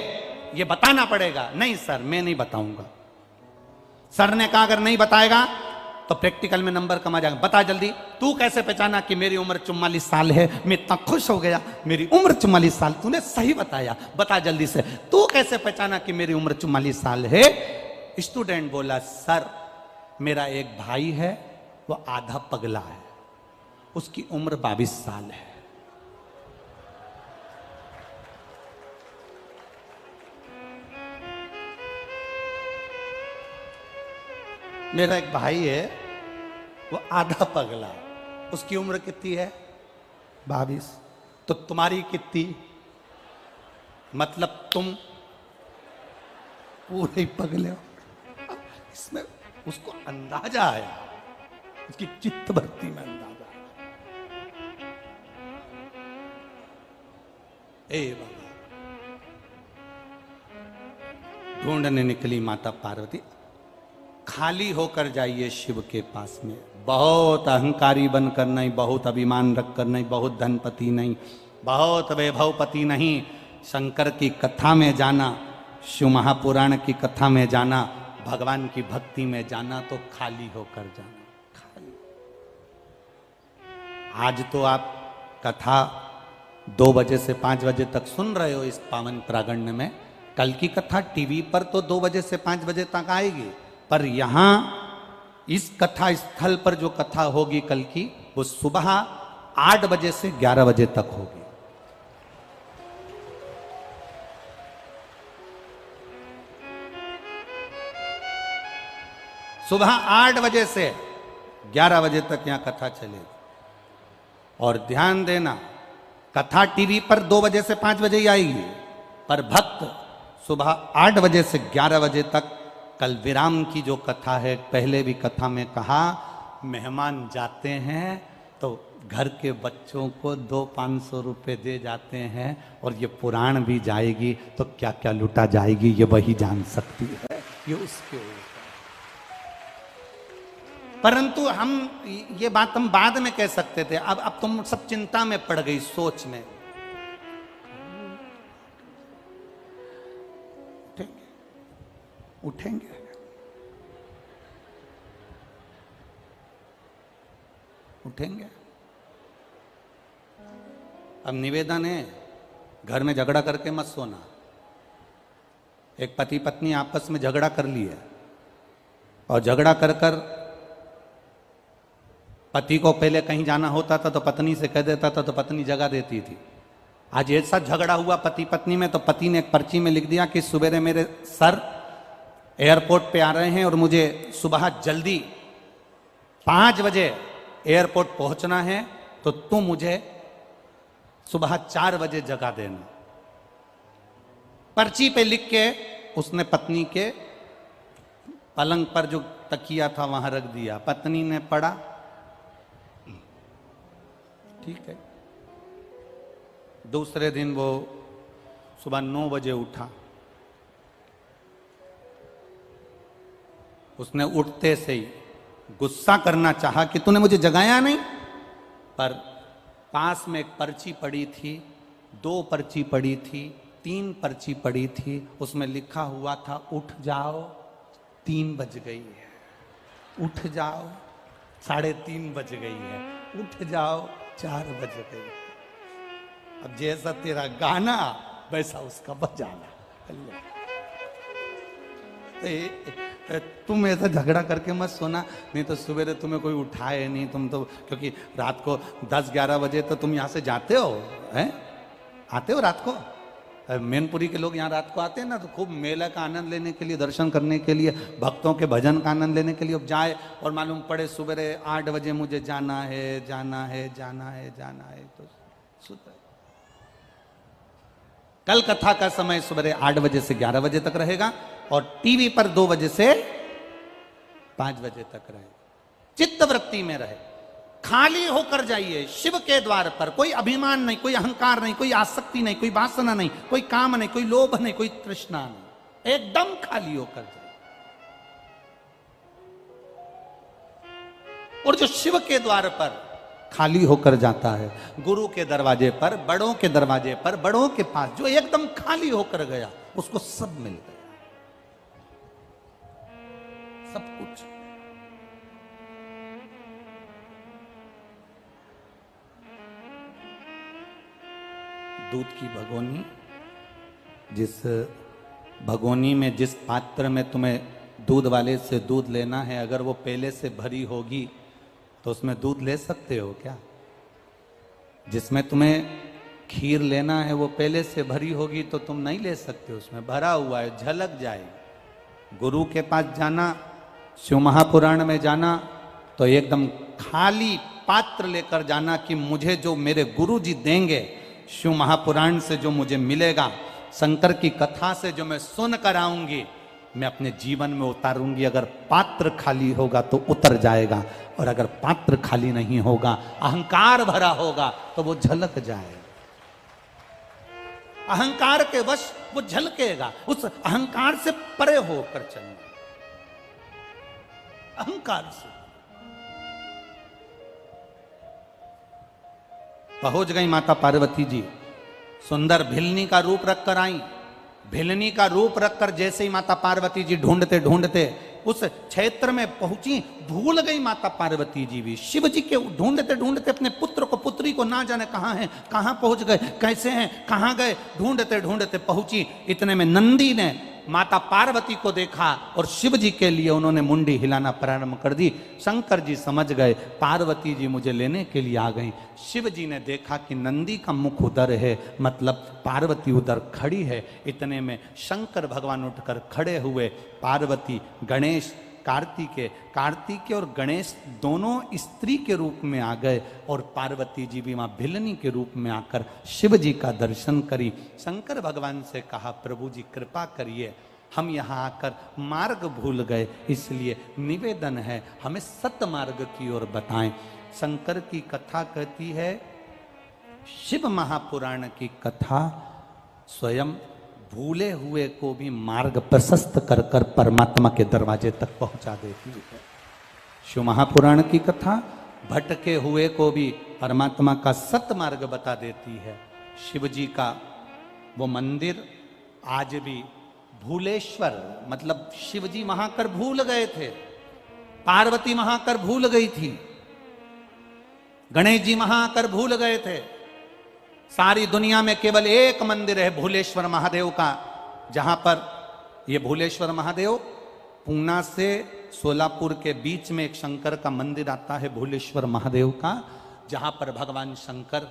S1: ये बताना पड़ेगा। नहीं सर मैं नहीं बताऊंगा। सर ने कहा अगर नहीं बताएगा तो प्रैक्टिकल में नंबर कम आ जाएगा। बता जल्दी, तू कैसे पहचाना कि मेरी उम्र 44 साल है? मैं इतना खुश हो गया, मेरी उम्र 44 साल, तूने सही बताया, बता जल्दी से, तू कैसे पहचाना कि मेरी उम्र 44 साल है? स्टूडेंट बोला सर मेरा एक भाई है, वो आधा पगला है, उसकी उम्र 22 साल है। मेरा एक भाई है, वो आधा पगला है, उसकी उम्र कितनी है? 22। तो तुम्हारी कितनी? मतलब तुम पूरे ही पगले हो। इसमें उसको अंदाजा आया, उसकी चित्त भक्ति में अंदाजा आया। ए बाबा, ढूंढने निकली माता पार्वती। खाली होकर जाइए शिव के पास में। बहुत अहंकारी बनकर नहीं, बहुत अभिमान रखकर नहीं, बहुत धनपति नहीं, बहुत वैभवपति नहीं। शंकर की कथा में जाना, शिव महापुराण की कथा में जाना, भगवान की भक्ति में जाना, तो खाली होकर जाना। खाली। आज तो आप कथा 2 बजे से 5 बजे तक सुन रहे हो इस पावन प्रांगण में। कल की कथा टीवी पर तो 2 बजे से 5 बजे तक आएगी, पर यहां इस कथा स्थल पर जो कथा होगी कल की, वो सुबह 8 बजे से 11 बजे तक होगी। सुबह 8 बजे से 11 बजे तक यहां कथा चलेगी। और ध्यान देना, कथा टीवी पर 2 बजे से 5 बजे ही आएगी, पर भक्त सुबह 8 बजे से 11 बजे तक। कल विराम की जो कथा है, पहले भी कथा में कहा, मेहमान जाते हैं तो घर के बच्चों को 200-500 रुपए दे जाते हैं, और ये पुराण भी जाएगी तो क्या क्या लुटा जाएगी ये वही जान सकती है, ये उसके ऊपर। परंतु हम ये बात हम बाद में कह सकते थे, अब तुम सब चिंता में पड़ गई, सोच में। उठेंगे उठेंगे। अब निवेदन है, घर में झगड़ा करके मत सोना। एक पति पत्नी आपस में झगड़ा कर लिए, और झगड़ा कर कर पति को पहले कहीं जाना होता था तो पत्नी से कह देता था, तो पत्नी जगा देती थी। आज ऐसा झगड़ा हुआ पति पत्नी में, तो पति ने एक पर्ची में लिख दिया कि सवेरे मेरे सर एयरपोर्ट पे आ रहे हैं और मुझे सुबह जल्दी 5 बजे एयरपोर्ट पहुंचना है, तो तुम मुझे सुबह 4 बजे जगा देना। पर्ची पे लिख के उसने पत्नी के पलंग पर जो तकिया था वहां रख दिया। पत्नी ने पढ़ा, ठीक है। दूसरे दिन वो सुबह 9 बजे उठा। उसने उठते से ही गुस्सा करना चाहा कि तूने मुझे जगाया नहीं, पर पास में एक पर्ची पड़ी थी, 2 पर्ची पड़ी थी, 3 पर्ची पड़ी थी। उसमें लिखा हुआ था, उठ जाओ 3 बज गई है, उठ जाओ 3:30 बज गई है, उठ जाओ 4 बज गई। अब जैसा तेरा गाना वैसा उसका बजाना। तुम ऐसा झगड़ा करके मत सोना, नहीं तो सवेरे तुम्हें कोई उठाए नहीं। तुम तो क्योंकि रात को 10-11 बजे तो तुम यहाँ से जाते हो, हैं? आते हो रात को। मैनपुरी के लोग यहाँ रात को आते हैं ना, तो खूब मेला का आनंद लेने के लिए, दर्शन करने के लिए, भक्तों के भजन का आनंद लेने के लिए। अब जाए और मालूम पड़े सवेरे 8 बजे मुझे जाना है, जाना है, जाना है, जाना है, तो सुधर। कल कथा का समय सवेरे 8 बजे से 11 बजे तक रहेगा, और टीवी पर 2 बजे से 5 बजे तक रहे। चित्तवृत्ति में रहे, खाली होकर जाइए शिव के द्वार पर। कोई अभिमान नहीं, कोई अहंकार नहीं, कोई आसक्ति नहीं, कोई वासना नहीं, कोई काम नहीं, कोई लोभ नहीं, कोई तृष्णा नहीं। एकदम खाली होकर जाइए। और जो शिव के द्वार पर खाली होकर जाता है, गुरु के दरवाजे पर, बड़ों के दरवाजे पर, बड़ों के पास जो एकदम खाली होकर गया, उसको सब मिल गया, सब कुछ। दूध की भगोनी, जिस भगोनी में, जिस पात्र में तुम्हें दूध वाले से दूध लेना है, अगर वो पहले से भरी होगी तो उसमें दूध ले सकते हो क्या? जिसमें तुम्हें खीर लेना है वो पहले से भरी होगी तो तुम नहीं ले सकते, उसमें भरा हुआ है, झलक जाएगी। गुरु के पास जाना, शिव महापुराण में जाना तो एकदम खाली पात्र लेकर जाना कि मुझे जो मेरे गुरु जी देंगे, शिव महापुराण से जो मुझे मिलेगा, शंकर की कथा से जो मैं सुन कर आऊंगी, मैं अपने जीवन में उतारूंगी। अगर पात्र खाली होगा तो उतर जाएगा, और अगर पात्र खाली नहीं होगा, अहंकार भरा होगा तो वो झलक जाएगा। अहंकार के वश वो झलकेगा। उस अहंकार से परे होकर चलना, अहंकार से। पहुंच गई माता पार्वती जी, सुंदर भिलनी का रूप रखकर आई। भिलनी का रूप रखकर जैसे ही माता पार्वती जी ढूंढते ढूंढते उस क्षेत्र में पहुंची, भूल गई माता पार्वती जी भी। शिव जी के ढूंढते ढूंढते अपने पुत्र को, पुत्री को ना जाने कहां है, कहां पहुंच गए, कैसे हैं, कहां गए, ढूंढते ढूंढते पहुंची। इतने में नंदी ने माता पार्वती को देखा और शिव जी के लिए उन्होंने मुंडी हिलाना प्रारंभ कर दी। शंकर जी समझ गए पार्वती जी मुझे लेने के लिए आ गई। शिव जी ने देखा कि नंदी का मुख उधर है, मतलब पार्वती उधर खड़ी है। इतने में शंकर भगवान उठकर खड़े हुए। पार्वती, गणेश, कार्तिकेय और गणेश दोनों स्त्री के रूप में आ गए, और पार्वती जी भी वहां भिलनी के रूप में आकर शिव जी का दर्शन करी। शंकर भगवान से कहा, प्रभु जी कृपा करिए, हम यहाँ आकर मार्ग भूल गए, इसलिए निवेदन है हमें सत मार्ग की ओर बताएं। शंकर की कथा कहती है, शिव महापुराण की कथा स्वयं भूले हुए को भी मार्ग प्रशस्त कर कर परमात्मा के दरवाजे तक पहुंचा देती है। शिव महापुराण की कथा भटके हुए को भी परमात्मा का सत मार्ग बता देती है। शिव जी का वो मंदिर आज भी भूलेश्वर, मतलब शिव जी वहां कर भूल गए थे, पार्वती वहां कर भूल गई थी, गणेश जी वहां कर भूल गए थे। सारी दुनिया में केवल एक मंदिर है भूलेश्वर महादेव का, जहां पर ये भूलेश्वर महादेव, पूना से सोलापुर के बीच में एक शंकर का मंदिर आता है भूलेश्वर महादेव का, जहां पर भगवान शंकर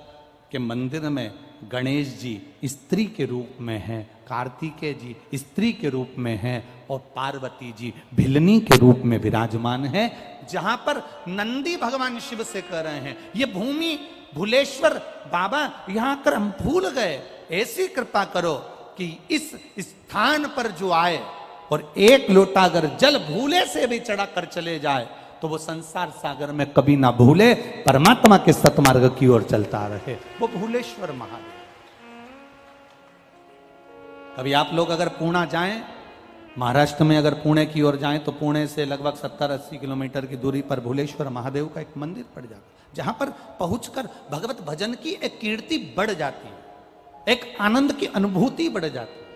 S1: के मंदिर में गणेश जी स्त्री के रूप में हैं, कार्तिकेय जी स्त्री के रूप में हैं, और पार्वती जी भिलनी के रूप में विराजमान है। जहां पर नंदी भगवान शिव से कह रहे हैं, ये भूमि भूलेश्वर बाबा यहां कर हम भूल गए, ऐसी कृपा करो कि इस स्थान पर जो आए और एक लोटा अगर जल भूले से भी चढ़ा कर चले जाए तो वो संसार सागर में कभी ना भूले, परमात्मा के सतमार्ग की ओर चलता रहे। वो भूलेश्वर महादेव। कभी आप लोग अगर पूना जाएं, महाराष्ट्र में अगर पुणे की ओर जाएं, तो पुणे से लगभग 70-80 किलोमीटर की दूरी पर भूलेश्वर महादेव का एक मंदिर पड़ जाता है, जहां पर पहुंचकर भगवत भजन की एक कीर्ति बढ़ जाती है, एक आनंद की अनुभूति बढ़ जाती है।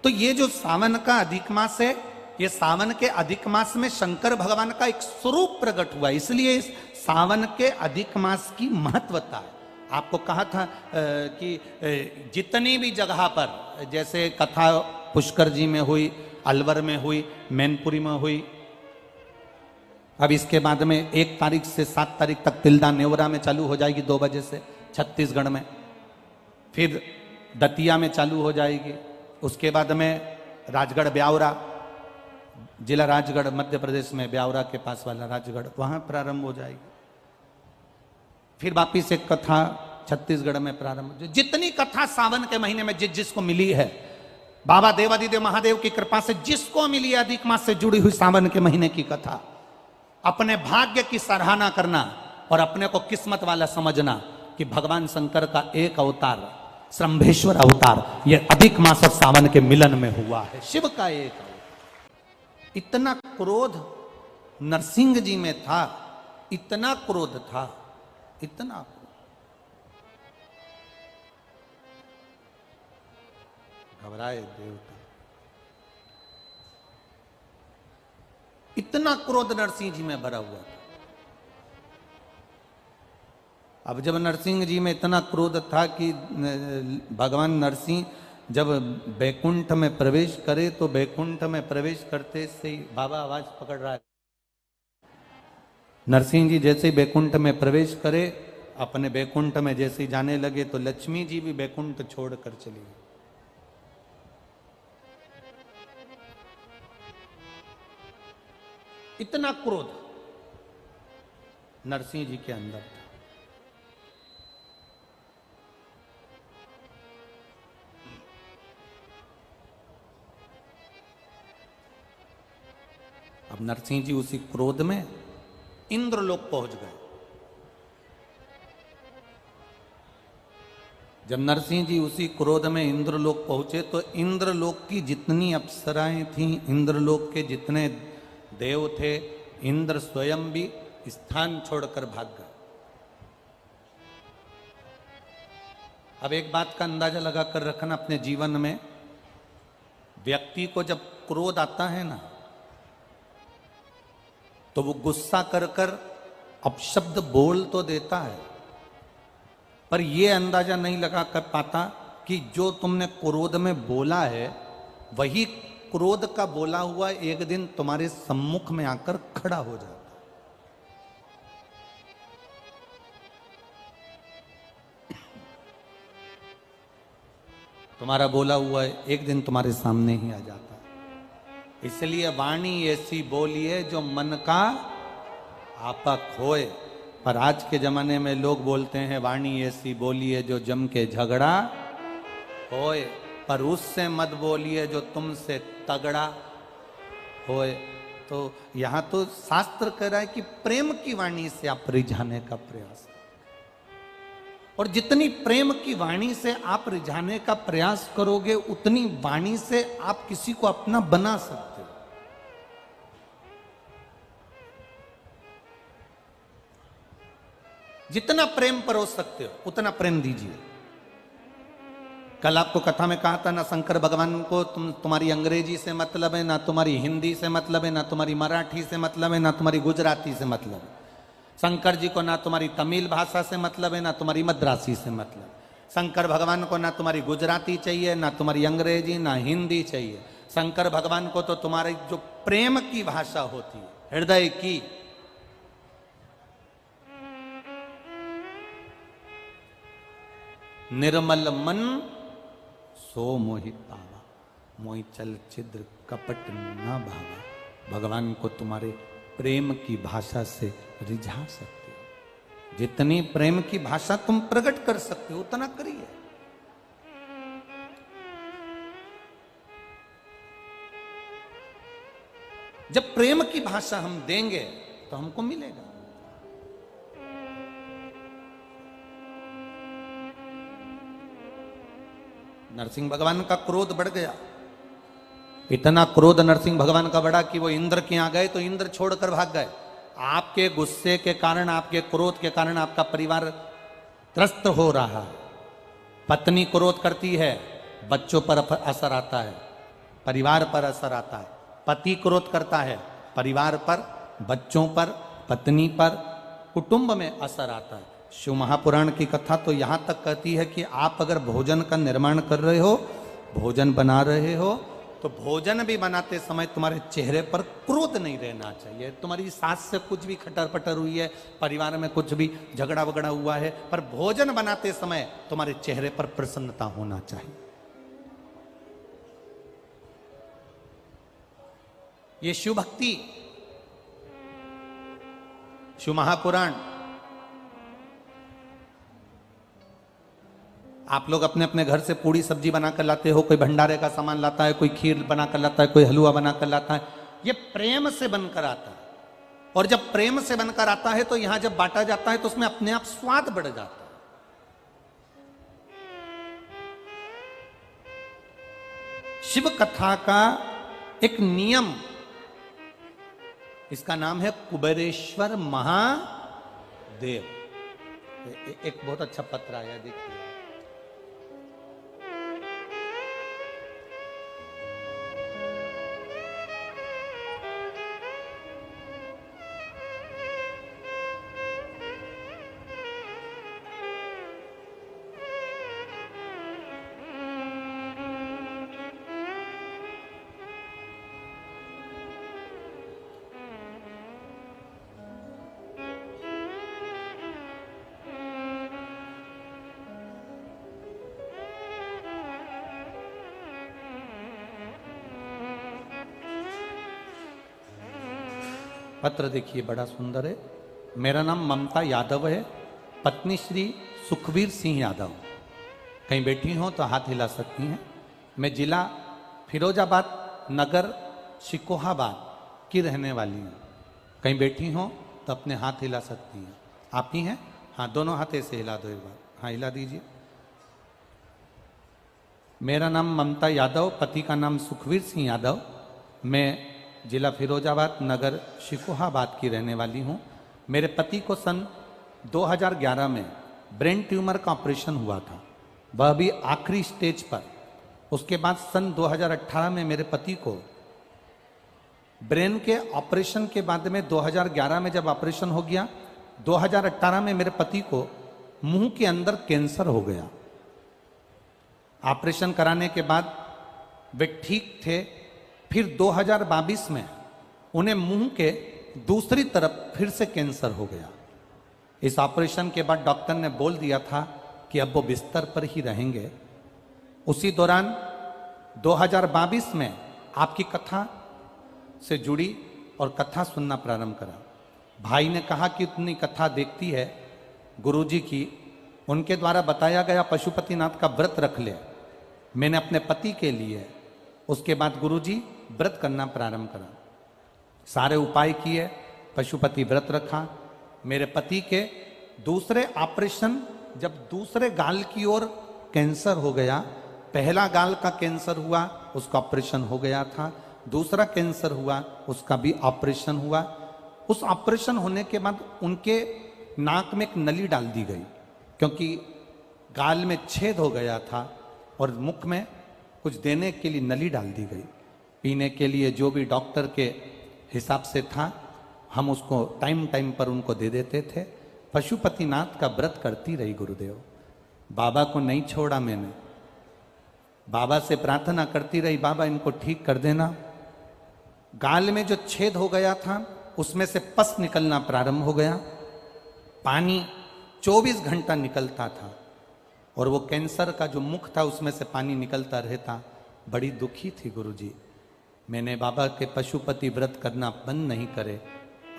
S1: तो ये जो सावन का अधिक मास है, ये सावन के अधिक मास में शंकर भगवान का एक स्वरूप प्रकट हुआ, इसलिए इस सावन के अधिक मास की महत्वता है। आपको कहा था कि जितनी भी जगह पर, जैसे कथा पुष्कर जी में हुई, अलवर में हुई, मैनपुरी में हुई, अब इसके बाद में 1 तारीख से 7 तारीख तक तिल्दा नेवरा में चालू हो जाएगी 2 बजे से छत्तीसगढ़ में, फिर दतिया में चालू हो जाएगी, उसके बाद में राजगढ़ ब्यावरा, जिला राजगढ़ मध्य प्रदेश में, ब्यावरा के पास वाला राजगढ़, वहां प्रारंभ हो जाएगी। फिर वापिस एक कथा छत्तीसगढ़ में प्रारंभ। जितनी कथा सावन के महीने में जिसको मिली है, बाबा देवादिदेव महादेव की कृपा से जिसको मिली है अधिक मास से जुड़ी हुई सावन के महीने की कथा, अपने भाग्य की सराहना करना और अपने को किस्मत वाला समझना कि भगवान शंकर का एक अवतार, श्रंभेश्वर अवतार, यह अधिक मास और सावन के मिलन में हुआ है। शिव का एक अवतार। इतना क्रोध नरसिंह जी में था, इतना क्रोध था, इतना घबराए देवता, इतना क्रोध नरसिंह जी में भरा हुआ था। अब जब नरसिंह जी में इतना क्रोध था कि भगवान नरसिंह जब बैकुंठ में प्रवेश करे तो बैकुंठ में प्रवेश करते से ही बाबा आवाज पकड़ रहा है। नरसिंह जी जैसे ही बैकुंठ में प्रवेश करे, अपने बैकुंठ में जैसे ही जाने लगे तो लक्ष्मी जी भी बैकुंठ छोड़कर चली गई। इतना क्रोध नरसिंह जी के अंदर था। अब नरसिंह जी उसी क्रोध में इंद्रलोक पहुंच गए। जब नरसिंह जी उसी क्रोध में इंद्रलोक पहुंचे तो इंद्रलोक की जितनी अप्सराएं थीं, इंद्रलोक के जितने देव थे, इंद्र स्वयं भी स्थान छोड़कर भाग गए। अब एक बात का अंदाजा लगाकर रखना अपने जीवन में, व्यक्ति को जब क्रोध आता है ना तो वो गुस्सा कर कर अपशब्द बोल तो देता है, पर ये अंदाजा नहीं लगा कर पाता कि जो तुमने क्रोध में बोला है वही क्रोध का बोला हुआ एक दिन तुम्हारे सम्मुख में आकर खड़ा हो जाता। तुम्हारा बोला हुआ एक दिन तुम्हारे सामने ही आ जाता। इसलिए वाणी ऐसी बोलिए जो मन का आपा खोए। पर आज के जमाने में लोग बोलते हैं वाणी ऐसी बोलिए जो जम के झगड़ा होए, पर उससे मत बोलिए जो तुमसे तगड़ा होए। तो यहां तो शास्त्र कह रहा है कि प्रेम की वाणी से आप रिझाने का प्रयास, और जितनी प्रेम की वाणी से आप रिझाने का प्रयास करोगे उतनी वाणी से आप किसी को अपना बना सकते हो। जितना प्रेम परोस सकते हो उतना प्रेम दीजिए। कल आपको कथा में कहा था ना, शंकर भगवान को तुम्हारी अंग्रेजी से मतलब है, ना तुम्हारी हिंदी से मतलब है, ना तुम्हारी मराठी से मतलब है, ना तुम्हारी गुजराती से मतलब है। शंकर जी को ना तुम्हारी तमिल भाषा से मतलब है, ना तुम्हारी मद्रासी से मतलब। शंकर भगवान को ना तुम्हारी गुजराती चाहिए, ना तुम्हारी अंग्रेजी, ना हिंदी चाहिए। शंकर भगवान को तो तुम्हारी जो प्रेम की भाषा होती है, हृदय की, निर्मल मन सो मोहित पावा, मोहि चल छिद्र कपट ना भावा। भगवान को तुम्हारे प्रेम की भाषा से रिझा सकते हो। जितनी प्रेम की भाषा तुम प्रकट कर सकते हो उतना करिए। जब प्रेम की भाषा हम देंगे तो हमको मिलेगा। नरसिंह भगवान का क्रोध बढ़ गया। इतना क्रोध नरसिंह भगवान का बढ़ा कि वो इंद्र के यहां गए तो इंद्र छोड़कर भाग गए। आपके गुस्से के कारण, आपके क्रोध के कारण आपका परिवार त्रस्त हो रहा है। पत्नी क्रोध करती है, बच्चों पर असर आता है, परिवार पर असर आता है। पति क्रोध करता है, परिवार पर, बच्चों पर, पत्नी पर, कुटुंब में असर आता है। शिव महापुराण की कथा तो यहां तक कहती है कि आप अगर भोजन का निर्माण कर रहे हो, भोजन बना रहे हो, तो भोजन भी बनाते समय तुम्हारे चेहरे पर क्रोध नहीं रहना चाहिए। तुम्हारी सास से कुछ भी खटर पटर हुई है, परिवार में कुछ भी झगड़ा वगड़ा हुआ है, पर भोजन बनाते समय तुम्हारे चेहरे पर प्रसन्नता होना चाहिए। ये शिव भक्ति, शिव महापुराण। आप लोग अपने अपने घर से पूड़ी सब्जी बनाकर लाते हो, कोई भंडारे का सामान लाता है, कोई खीर बनाकर लाता है, कोई हलवा बनाकर लाता है। ये प्रेम से बनकर आता है, और जब प्रेम से बनकर आता है तो यहां जब बांटा जाता है तो उसमें अपने आप स्वाद बढ़ जाता है। शिव कथा का एक नियम, इसका नाम है कुबेरेश्वर महादेव। एक बहुत अच्छा पत्र आया, देखिए। पत्र देखिए बड़ा सुंदर है। मेरा नाम ममता यादव है, पत्नी श्री सुखवीर सिंह यादव। कहीं बैठी हो तो हाथ हिला सकती हैं। मैं जिला फिरोजाबाद नगर शिकोहाबाद की रहने वाली हूँ। कहीं बैठी हो तो अपने हाथ हिला सकती हैं। आप ही हैं? हाँ, दोनों हाथ ऐसे हिला दो एक बार। हाँ, हिला दीजिए। मेरा नाम ममता यादव, पति का नाम सुखवीर सिंह यादव। मैं जिला फिरोजाबाद नगर शिकोहाबाद की रहने वाली हूँ। मेरे पति को सन 2011 में ब्रेन ट्यूमर का ऑपरेशन हुआ था, वह भी आखिरी स्टेज पर। उसके बाद सन 2018 में मेरे पति को ब्रेन के ऑपरेशन के बाद में 2011 में जब ऑपरेशन हो गया, 2018 में मेरे पति को मुंह के अंदर कैंसर हो गया। ऑपरेशन कराने के बाद वे ठीक थे। फिर 2022 में उन्हें मुंह के दूसरी तरफ फिर से कैंसर हो गया। इस ऑपरेशन के बाद डॉक्टर ने बोल दिया था कि अब वो बिस्तर पर ही रहेंगे। उसी दौरान 2022 में आपकी कथा से जुड़ी और कथा सुनना प्रारंभ करा। भाई ने कहा कि इतनी कथा देखती है गुरुजी की, उनके द्वारा बताया गया पशुपतिनाथ का व्रत रख ले। मैंने अपने पति के लिए उसके बाद गुरुजी व्रत करना प्रारंभ करा। सारे उपाय किए, पशुपति व्रत रखा। मेरे पति के दूसरे ऑपरेशन, जब दूसरे गाल की ओर कैंसर हो गया, पहला गाल का कैंसर हुआ उसका ऑपरेशन हो गया था, दूसरा कैंसर हुआ उसका भी ऑपरेशन हुआ। उस ऑपरेशन होने के बाद उनके नाक में एक नली डाल दी गई, क्योंकि गाल में छेद हो गया था और मुख में कुछ देने के लिए नली डाल दी गई। पीने के लिए जो भी डॉक्टर के हिसाब से था हम उसको टाइम टाइम पर उनको दे देते थे। पशुपतिनाथ का व्रत करती रही गुरुदेव। बाबा को नहीं छोड़ा मैंने, बाबा से प्रार्थना करती रही, बाबा इनको ठीक कर देना। गाल में जो छेद हो गया था उसमें से पस निकलना प्रारंभ हो गया। पानी 24 घंटा निकलता था और वो कैंसर का जो मुख था उसमें से पानी निकलता रहता। बड़ी दुखी थी गुरुजी। मैंने बाबा के पशुपति व्रत करना बंद नहीं करे।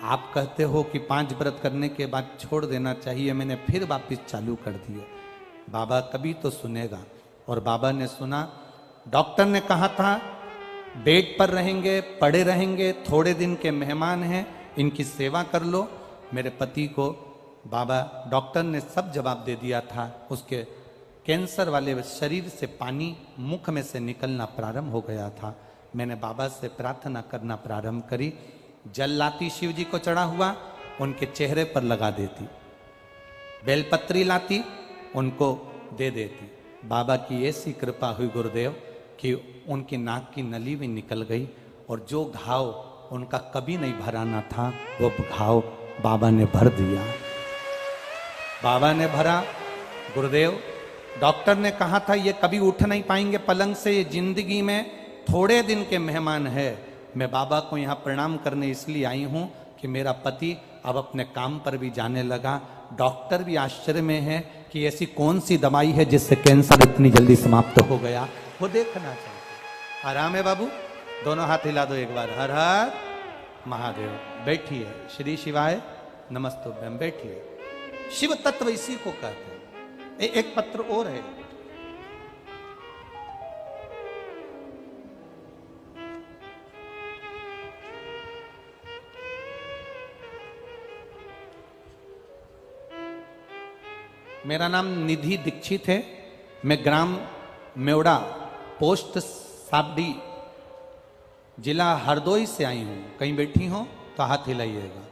S1: आप कहते हो कि 5 व्रत करने के बाद छोड़ देना चाहिए, मैंने फिर वापस चालू कर दिए। बाबा कभी तो सुनेगा। और बाबा ने सुना। डॉक्टर ने कहा था बेड पर रहेंगे, पड़े रहेंगे, थोड़े दिन के मेहमान हैं, इनकी सेवा कर लो। मेरे पति को बाबा डॉक्टर ने सब जवाब दे दिया था। उसके कैंसर वाले शरीर से पानी मुख में से निकलना प्रारंभ हो गया था। मैंने बाबा से प्रार्थना करना प्रारंभ करी। जल लाती शिव जी को चढ़ा हुआ, उनके चेहरे पर लगा देती। बेलपत्री लाती, उनको दे देती। बाबा की ऐसी कृपा हुई गुरुदेव कि उनकी नाक की नली भी निकल गई और जो घाव उनका कभी नहीं भराना था वो घाव बाबा ने भर दिया। बाबा ने भरा। गुरुदेव, डॉक्टर ने कहा था ये कभी उठ नहीं पाएंगे पलंग से, ये जिंदगी में थोड़े दिन के मेहमान है। मैं बाबा को यहाँ प्रणाम करने इसलिए आई हूँ कि मेरा पति अब अपने काम पर भी जाने लगा। डॉक्टर भी आश्चर्य में है कि ऐसी कौन सी दवाई है जिससे कैंसर इतनी जल्दी समाप्त हो गया, वो देखना चाहिए। आराम है बाबू? दोनों हाथ हिला दो एक बार। हर हर महादेव। बैठिए। श्री शिवाय नमस्तुभ्यम। बैठिए। शिव तत्व इसी को कहते हैं। एक पत्र और है। मेरा नाम निधि दीक्षित है। मैं ग्राम मेवड़ा, पोस्ट साबडी, जिला हरदोई से आई हूं। कहीं बैठी हो तो हाथ हिलाइएगा।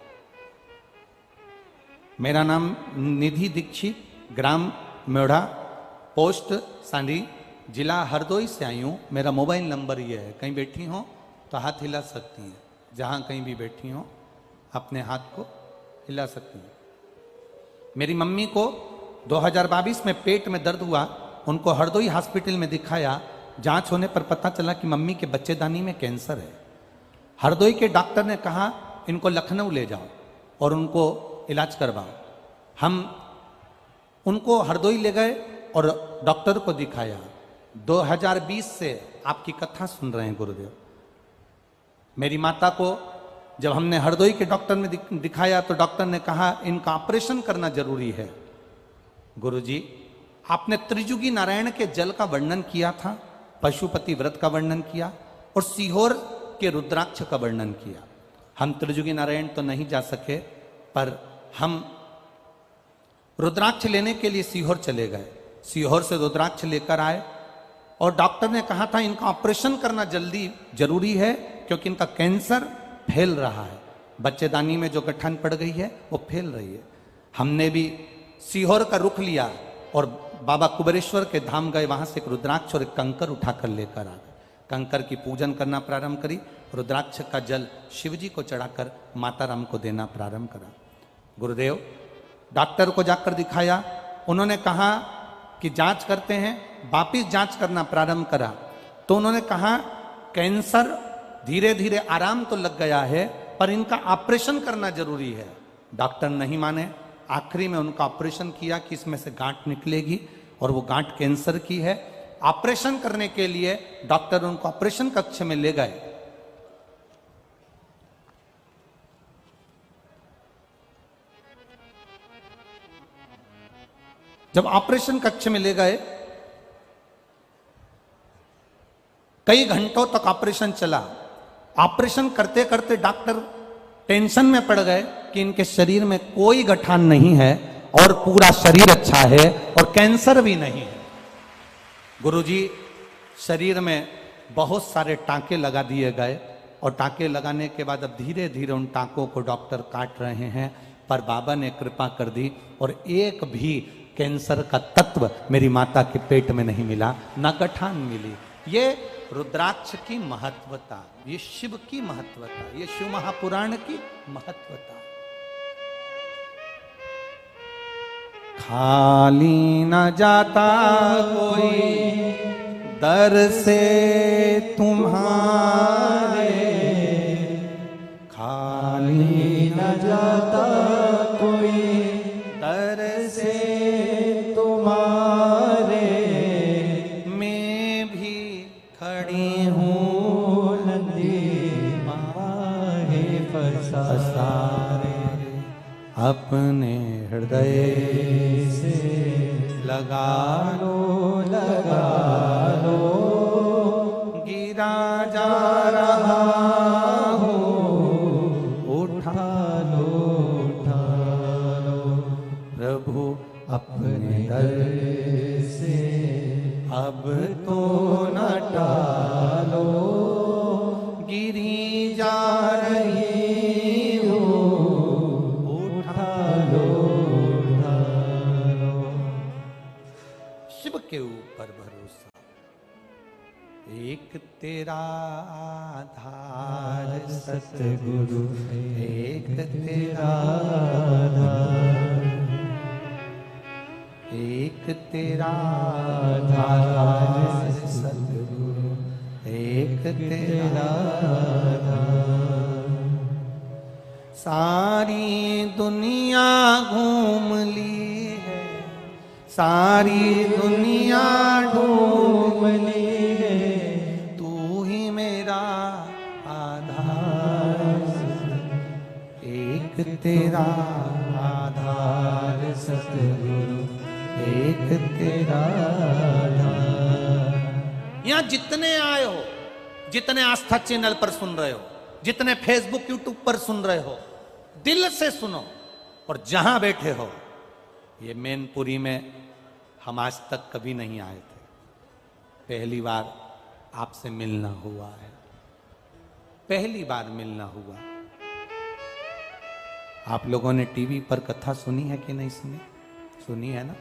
S1: मेरा नाम निधि दीक्षित, ग्राम मेवड़ा, पोस्ट सांडी, जिला हरदोई से आई हूँ। मेरा मोबाइल नंबर ये है। कहीं बैठी हो तो हाथ हिला सकती हैं। जहाँ कहीं भी बैठी हो अपने हाथ को हिला सकती हैं। मेरी मम्मी को 2022 में पेट में दर्द हुआ, उनको हरदोई हॉस्पिटल में दिखाया। जांच होने पर पता चला कि मम्मी के बच्चेदानी में कैंसर है। हरदोई के डॉक्टर ने कहा इनको लखनऊ ले जाओ और उनको इलाज करवाओ। हम उनको हरदोई ले गए और डॉक्टर को दिखाया। 2020 से आपकी कथा सुन रहे हैं गुरुदेव। मेरी माता को जब हमने हरदोई के डॉक्टर में दिखाया तो डॉक्टर ने कहा इनका ऑपरेशन करना जरूरी है। गुरुजी, आपने त्रिजुगी नारायण के जल का वर्णन किया था, पशुपति व्रत का वर्णन किया और सीहोर के रुद्राक्ष का वर्णन किया। हम त्रिजुगी नारायण तो नहीं जा सके, पर हम रुद्राक्ष लेने के लिए सीहोर चले गए। सीहोर से रुद्राक्ष लेकर आए और डॉक्टर ने कहा था इनका ऑपरेशन करना जल्दी जरूरी है क्योंकि इनका कैंसर फैल रहा है, बच्चेदानी में जो गठन पड़ गई है वो फैल रही है। हमने भी सीहोर का रुख लिया और बाबा कुबेरेश्वर के धाम गए, वहां से एक रुद्राक्ष और एक कंकर उठाकर लेकर आ गए। कंकर की पूजन करना प्रारंभ करी, रुद्राक्ष का जल शिवजी को चढ़ाकर माता राम को देना प्रारंभ करा। गुरुदेव, डॉक्टर को जाकर दिखाया, उन्होंने कहा कि जांच करते हैं, वापिस जांच करना प्रारंभ करा तो उन्होंने कहा कैंसर धीरे धीरे आराम तो लग गया है पर इनका ऑपरेशन करना जरूरी है। डॉक्टर नहीं माने, आखिरी में उनका ऑपरेशन किया कि इसमें से गांठ निकलेगी और वो गांठ कैंसर की है। ऑपरेशन करने के लिए डॉक्टर उनको ऑपरेशन कक्ष में ले गए। जब ऑपरेशन कक्ष में ले गए, कई घंटों तक ऑपरेशन चला। ऑपरेशन करते करते डॉक्टर टेंशन में पड़ गए कि इनके शरीर में कोई गठान नहीं है और पूरा शरीर अच्छा है और कैंसर भी नहीं है। गुरुजी, शरीर में बहुत सारे टांके लगा दिए गए और टांके लगाने के बाद अब धीरे धीरे उन टांकों को डॉक्टर काट रहे हैं, पर बाबा ने कृपा कर दी और एक भी कैंसर का तत्व मेरी माता के पेट में नहीं मिला, न गठान मिली। ये रुद्राक्ष की महत्वता, ये शिव की महत्वता, ये शिव महापुराण की महत्वता। खाली न जाता कोई दर से तुम्हारे, खाली न जाता कोई दर से तुम्हारे, मैं भी खड़ी हूँ नंदी माहे पसारे, अपने हृदय से लगा लो, लगा लो, गिरा जा रहा हो, उठा लो, उठा लो, प्रभु अपने दर से अब तो न टालो, गिरी जा रही हो, उठा लो, उठा लो। शिव के ऊपर भरोसा, एक तेरा आधार सतगुरु, एक तेरा आधार, एक तेरा आधार सतगुरु, एक तेरा आधार। सारी दुनिया घूम ली है, सारी दुनिया ढूंढ ली है, तू ही मेरा आधार, एक तेरा आधार सतगुरु, एक तेरा आधार। यहां जितने आए हो, जितने आस्था चैनल पर सुन रहे हो, जितने फेसबुक यूट्यूब पर सुन रहे हो, दिल से सुनो और जहां बैठे हो, ये मैनपुरी में हम आज तक कभी नहीं आए थे, पहली बार आपसे मिलना हुआ है, पहली बार मिलना हुआ। आप लोगों ने टीवी पर कथा सुनी है कि नहीं सुनी? सुनी है ना?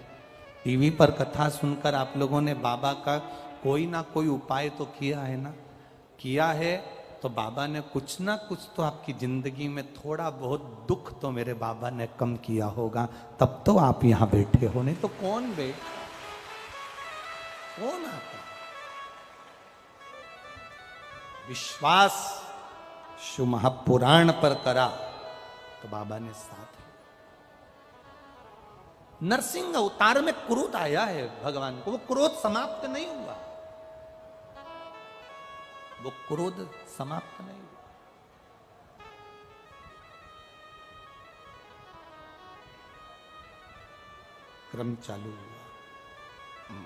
S1: टीवी पर कथा सुनकर आप लोगों ने बाबा का कोई ना कोई उपाय तो किया है ना? किया है तो बाबा ने कुछ ना कुछ तो आपकी जिंदगी में थोड़ा बहुत दुख तो मेरे बाबा ने कम किया होगा, तब तो आप यहां बैठे हो, नहीं तो कौन आता? विश्वास शिव महापुराण पर करा तो बाबा ने साथ। नरसिंह अवतार में क्रोध आया है भगवान को, वो क्रोध समाप्त नहीं हुआ, वो क्रोध समाप्त नहीं हुआ। क्रम चालू हुआ।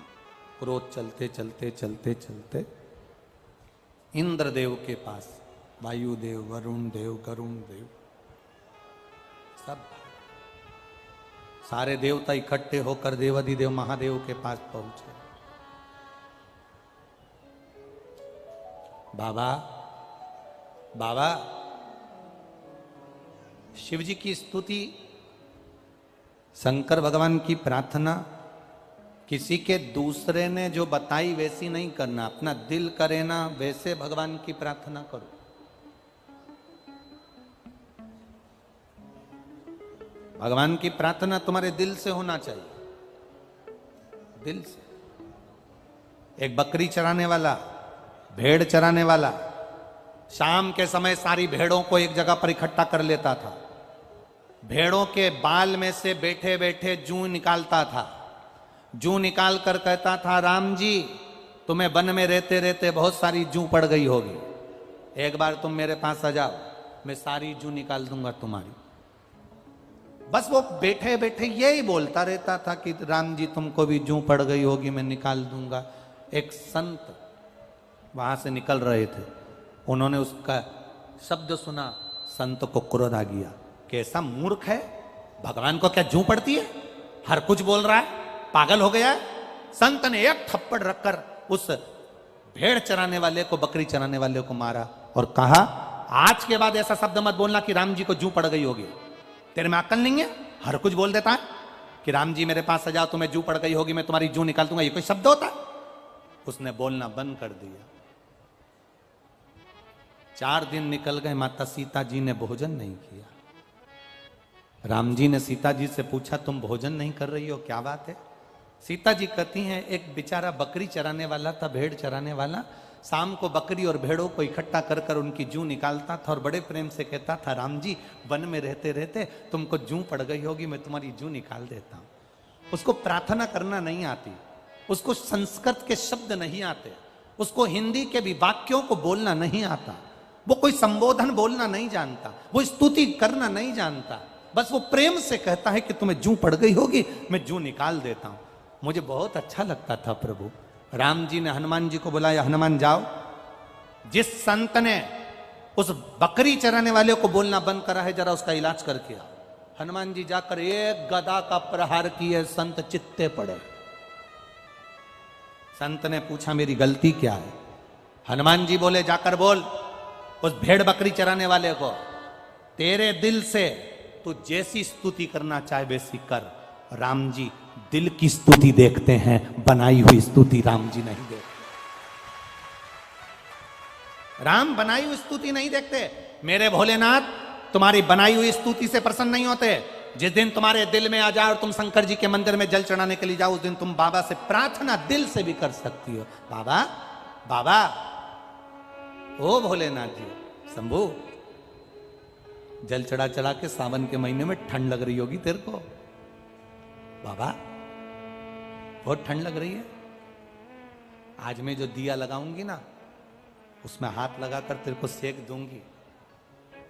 S1: क्रोध चलते चलते चलते चलते इंद्रदेव के पास, वायुदेव, वरुण देव, गरुण देव, सब सारे देवता इकट्ठे होकर देवाधिदेव महादेव के पास पहुंचे। बाबा, बाबा, शिव जी की स्तुति, शंकर भगवान की प्रार्थना किसी के दूसरे ने जो बताई वैसी नहीं करना, अपना दिल करे ना वैसे भगवान की प्रार्थना करो। भगवान की प्रार्थना तुम्हारे दिल से होना चाहिए, दिल से। एक बकरी चराने वाला, भेड़ चराने वाला शाम के समय सारी भेड़ों को एक जगह पर इकट्ठा कर लेता था। भेड़ों के बाल में से बैठे बैठे जूं निकालता था। जूं निकाल कर कहता था, राम जी तुम्हें वन में रहते रहते बहुत सारी जूं पड़ गई होगी, एक बार तुम मेरे पास आ जाओ, मैं सारी जूं निकाल दूंगा तुम्हारी। बस वो बैठे बैठे यही बोलता रहता था कि राम जी तुमको भी जूं पड़ गई होगी, मैं निकाल दूंगा। एक संत वहां से निकल रहे थे, उन्होंने उसका शब्द सुना, संत को क्रोध आ गया। कैसा मूर्ख है, भगवान को क्या जूं पड़ती है, हर कुछ बोल रहा है, पागल हो गया है। संत ने एक थप्पड़ रखकर उस भेड़ चराने वाले को, बकरी चराने वाले को मारा और कहा, आज के बाद ऐसा शब्द मत बोलना कि राम जी को जूं पड़ गई होगी। तेरे में अक्ल नहीं है, हर कुछ बोल देता है कि राम जी मेरे पास आ जाओ, तुम्हें जूं पड़ गई होगी, मैं तुम्हारी जूं निकाल दूंगा। ये कोई शब्द होता? उसने बोलना बंद कर दिया। 4 दिन निकल गए, माता सीता जी ने भोजन नहीं किया। राम जी ने सीता जी से पूछा, तुम भोजन नहीं कर रही हो, क्या बात है? सीता जी कहती हैं, एक बेचारा बकरी चराने वाला था, भेड़ चराने वाला, शाम को बकरी और भेड़ों को इकट्ठा कर कर उनकी जूं निकालता था और बड़े प्रेम से कहता था, राम जी वन में रहते रहते तुमको जूं पड़ गई होगी, मैं तुम्हारी जूं निकाल देता हूं। उसको प्रार्थना करना नहीं आती, उसको संस्कृत के शब्द नहीं आते, उसको हिंदी के भी वाक्यों को बोलना नहीं आता, वो कोई संबोधन बोलना नहीं जानता, वो स्तुति करना नहीं जानता, बस वो प्रेम से कहता है कि तुम्हें जूं पड़ गई होगी, मैं जूं निकाल देता हूं। मुझे बहुत अच्छा लगता था प्रभु। राम जी ने हनुमान जी को बुलाया, हनुमान जाओ, जिस संत ने उस बकरी चराने वाले को बोलना बंद करा है, जरा उसका इलाज करके आओ। हनुमान जी जाकर एक गदा का प्रहार किए, संत चित्ते पड़े। संत ने पूछा, मेरी गलती क्या है? हनुमान जी बोले, जाकर बोल उस भेड़ बकरी चराने वाले को, तेरे दिल से तू जैसी स्तुति करना चाहे वैसी कर। राम जी दिल की स्तुति देखते हैं, बनाई हुई स्तुति राम जी नहीं देखते। राम बनाई हुई स्तुति नहीं देखते। मेरे भोलेनाथ तुम्हारी बनाई हुई स्तुति से प्रसन्न नहीं होते। जिस दिन तुम्हारे दिल में आ जाए और तुम शंकर जी के मंदिर में जल चढ़ाने के लिए जाओ, उस दिन तुम बाबा से प्रार्थना दिल से भी कर सकती हो। बाबा, बाबा, ओ भोलेनाथ जी, शंभू, जल चढ़ा चढ़ा के सावन के महीने में ठंड लग रही होगी तेरे को। बाबा बहुत ठंड लग रही है, आज मैं जो दिया लगाऊंगी ना, उसमें हाथ लगाकर तेरे को सेक दूंगी,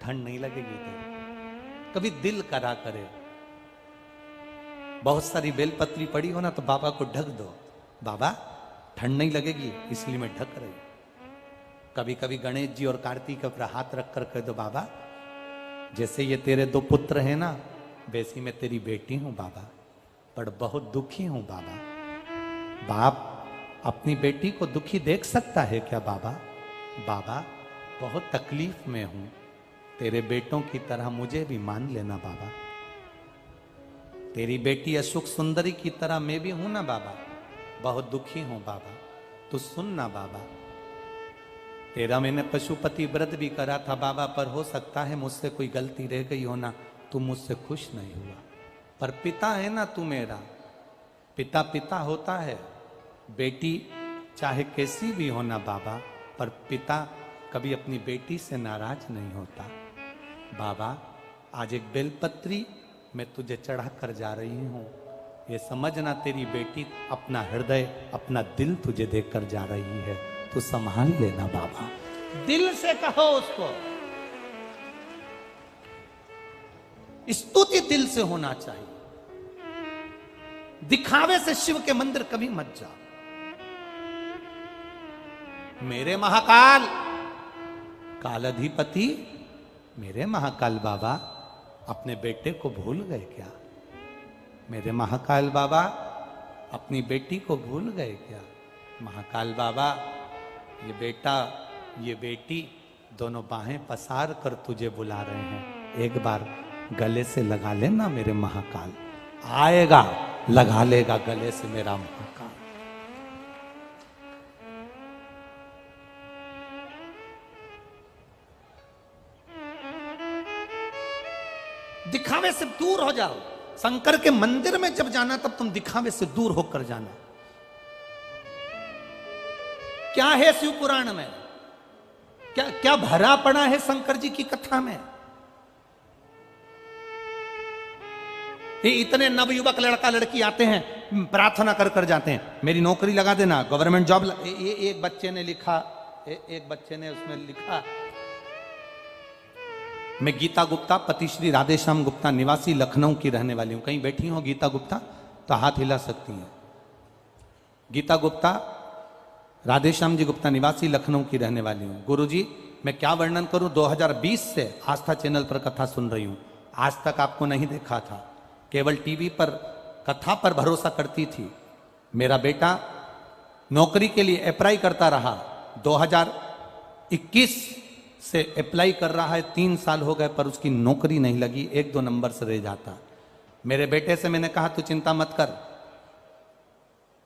S1: ठंड नहीं लगेगी तेरे। कभी दिल करा करे, बहुत सारी बेलपत्री पड़ी हो ना तो बाबा को ढक दो, बाबा ठंड नहीं लगेगी इसलिए मैं ढक रही। कभी कभी गणेश जी और कार्तिक पर हाथ रखकर कह दो, बाबा जैसे ये तेरे 2 पुत्र हैं ना, वैसी मैं तेरी बेटी हूं बाबा, पर बहुत दुखी हूं बाबा। बाप अपनी बेटी को दुखी देख सकता है क्या बाबा? बाबा बहुत तकलीफ में हूं, तेरे बेटों की तरह मुझे भी मान लेना बाबा। तेरी बेटी अशोक सुंदरी की तरह मैं भी हूं ना बाबा, बहुत दुखी हूं बाबा, तू सुन ना बाबा। तेरा मैंने पशुपति व्रत भी करा था बाबा, पर हो सकता है मुझसे कोई गलती रह गई हो ना, तू मुझसे खुश नहीं हुआ। पर पिता है ना तू मेरा, पिता पिता होता है। बेटी चाहे कैसी भी हो ना बाबा, पर पिता कभी अपनी बेटी से नाराज नहीं होता। बाबा आज एक बेलपत्री मैं तुझे चढ़ा कर जा रही हूं, ये समझना तेरी बेटी अपना हृदय, अपना दिल तुझे देकर जा रही है, तू संभाल लेना बाबा। दिल से कहो उसको, स्तुति दिल से होना चाहिए। दिखावे से शिव के मंदिर कभी मत जाओ। मेरे महाकाल कालाधिपति, मेरे महाकाल बाबा अपने बेटे को भूल गए क्या? मेरे महाकाल बाबा अपनी बेटी को भूल गए क्या? महाकाल बाबा, ये बेटा ये बेटी दोनों बाहें पसार कर तुझे बुला रहे हैं, एक बार गले से लगा लेना मेरे महाकाल। आएगा, लगा लेगा गले से मेरा महाकाल। दिखावे से दूर हो जाओ। शंकर के मंदिर में जब जाना तब तुम दिखावे से दूर होकर जाना। क्या है शिव पुराण में, क्या क्या भरा पड़ा है शंकर जी की कथा में। ये इतने नवयुवक लड़का लड़की आते हैं, प्रार्थना कर कर जाते हैं, मेरी नौकरी लगा देना, गवर्नमेंट जॉब ये एक बच्चे ने लिखा, एक बच्चे ने उसमें लिखा, मैं गीता गुप्ता पति श्री राधेश्याम गुप्ता निवासी लखनऊ की रहने वाली हूं। कहीं बैठी हो गीता गुप्ता तो हाथ हिला सकती हैं। गीता गुप्ता राधेश्याम जी गुप्ता निवासी लखनऊ की रहने वाली हूं। गुरुजी मैं क्या वर्णन करूं, 2020 से आस्था चैनल पर कथा सुन रही हूं। आज तक आपको नहीं देखा था, केवल टीवी पर कथा पर भरोसा करती थी। मेरा बेटा नौकरी के लिए अप्लाई करता रहा, 2021 से अप्लाई कर रहा है, 3 साल हो गए पर उसकी नौकरी नहीं लगी, 1-2 नंबर से रह जाता। मेरे बेटे से मैंने कहा तू चिंता मत कर,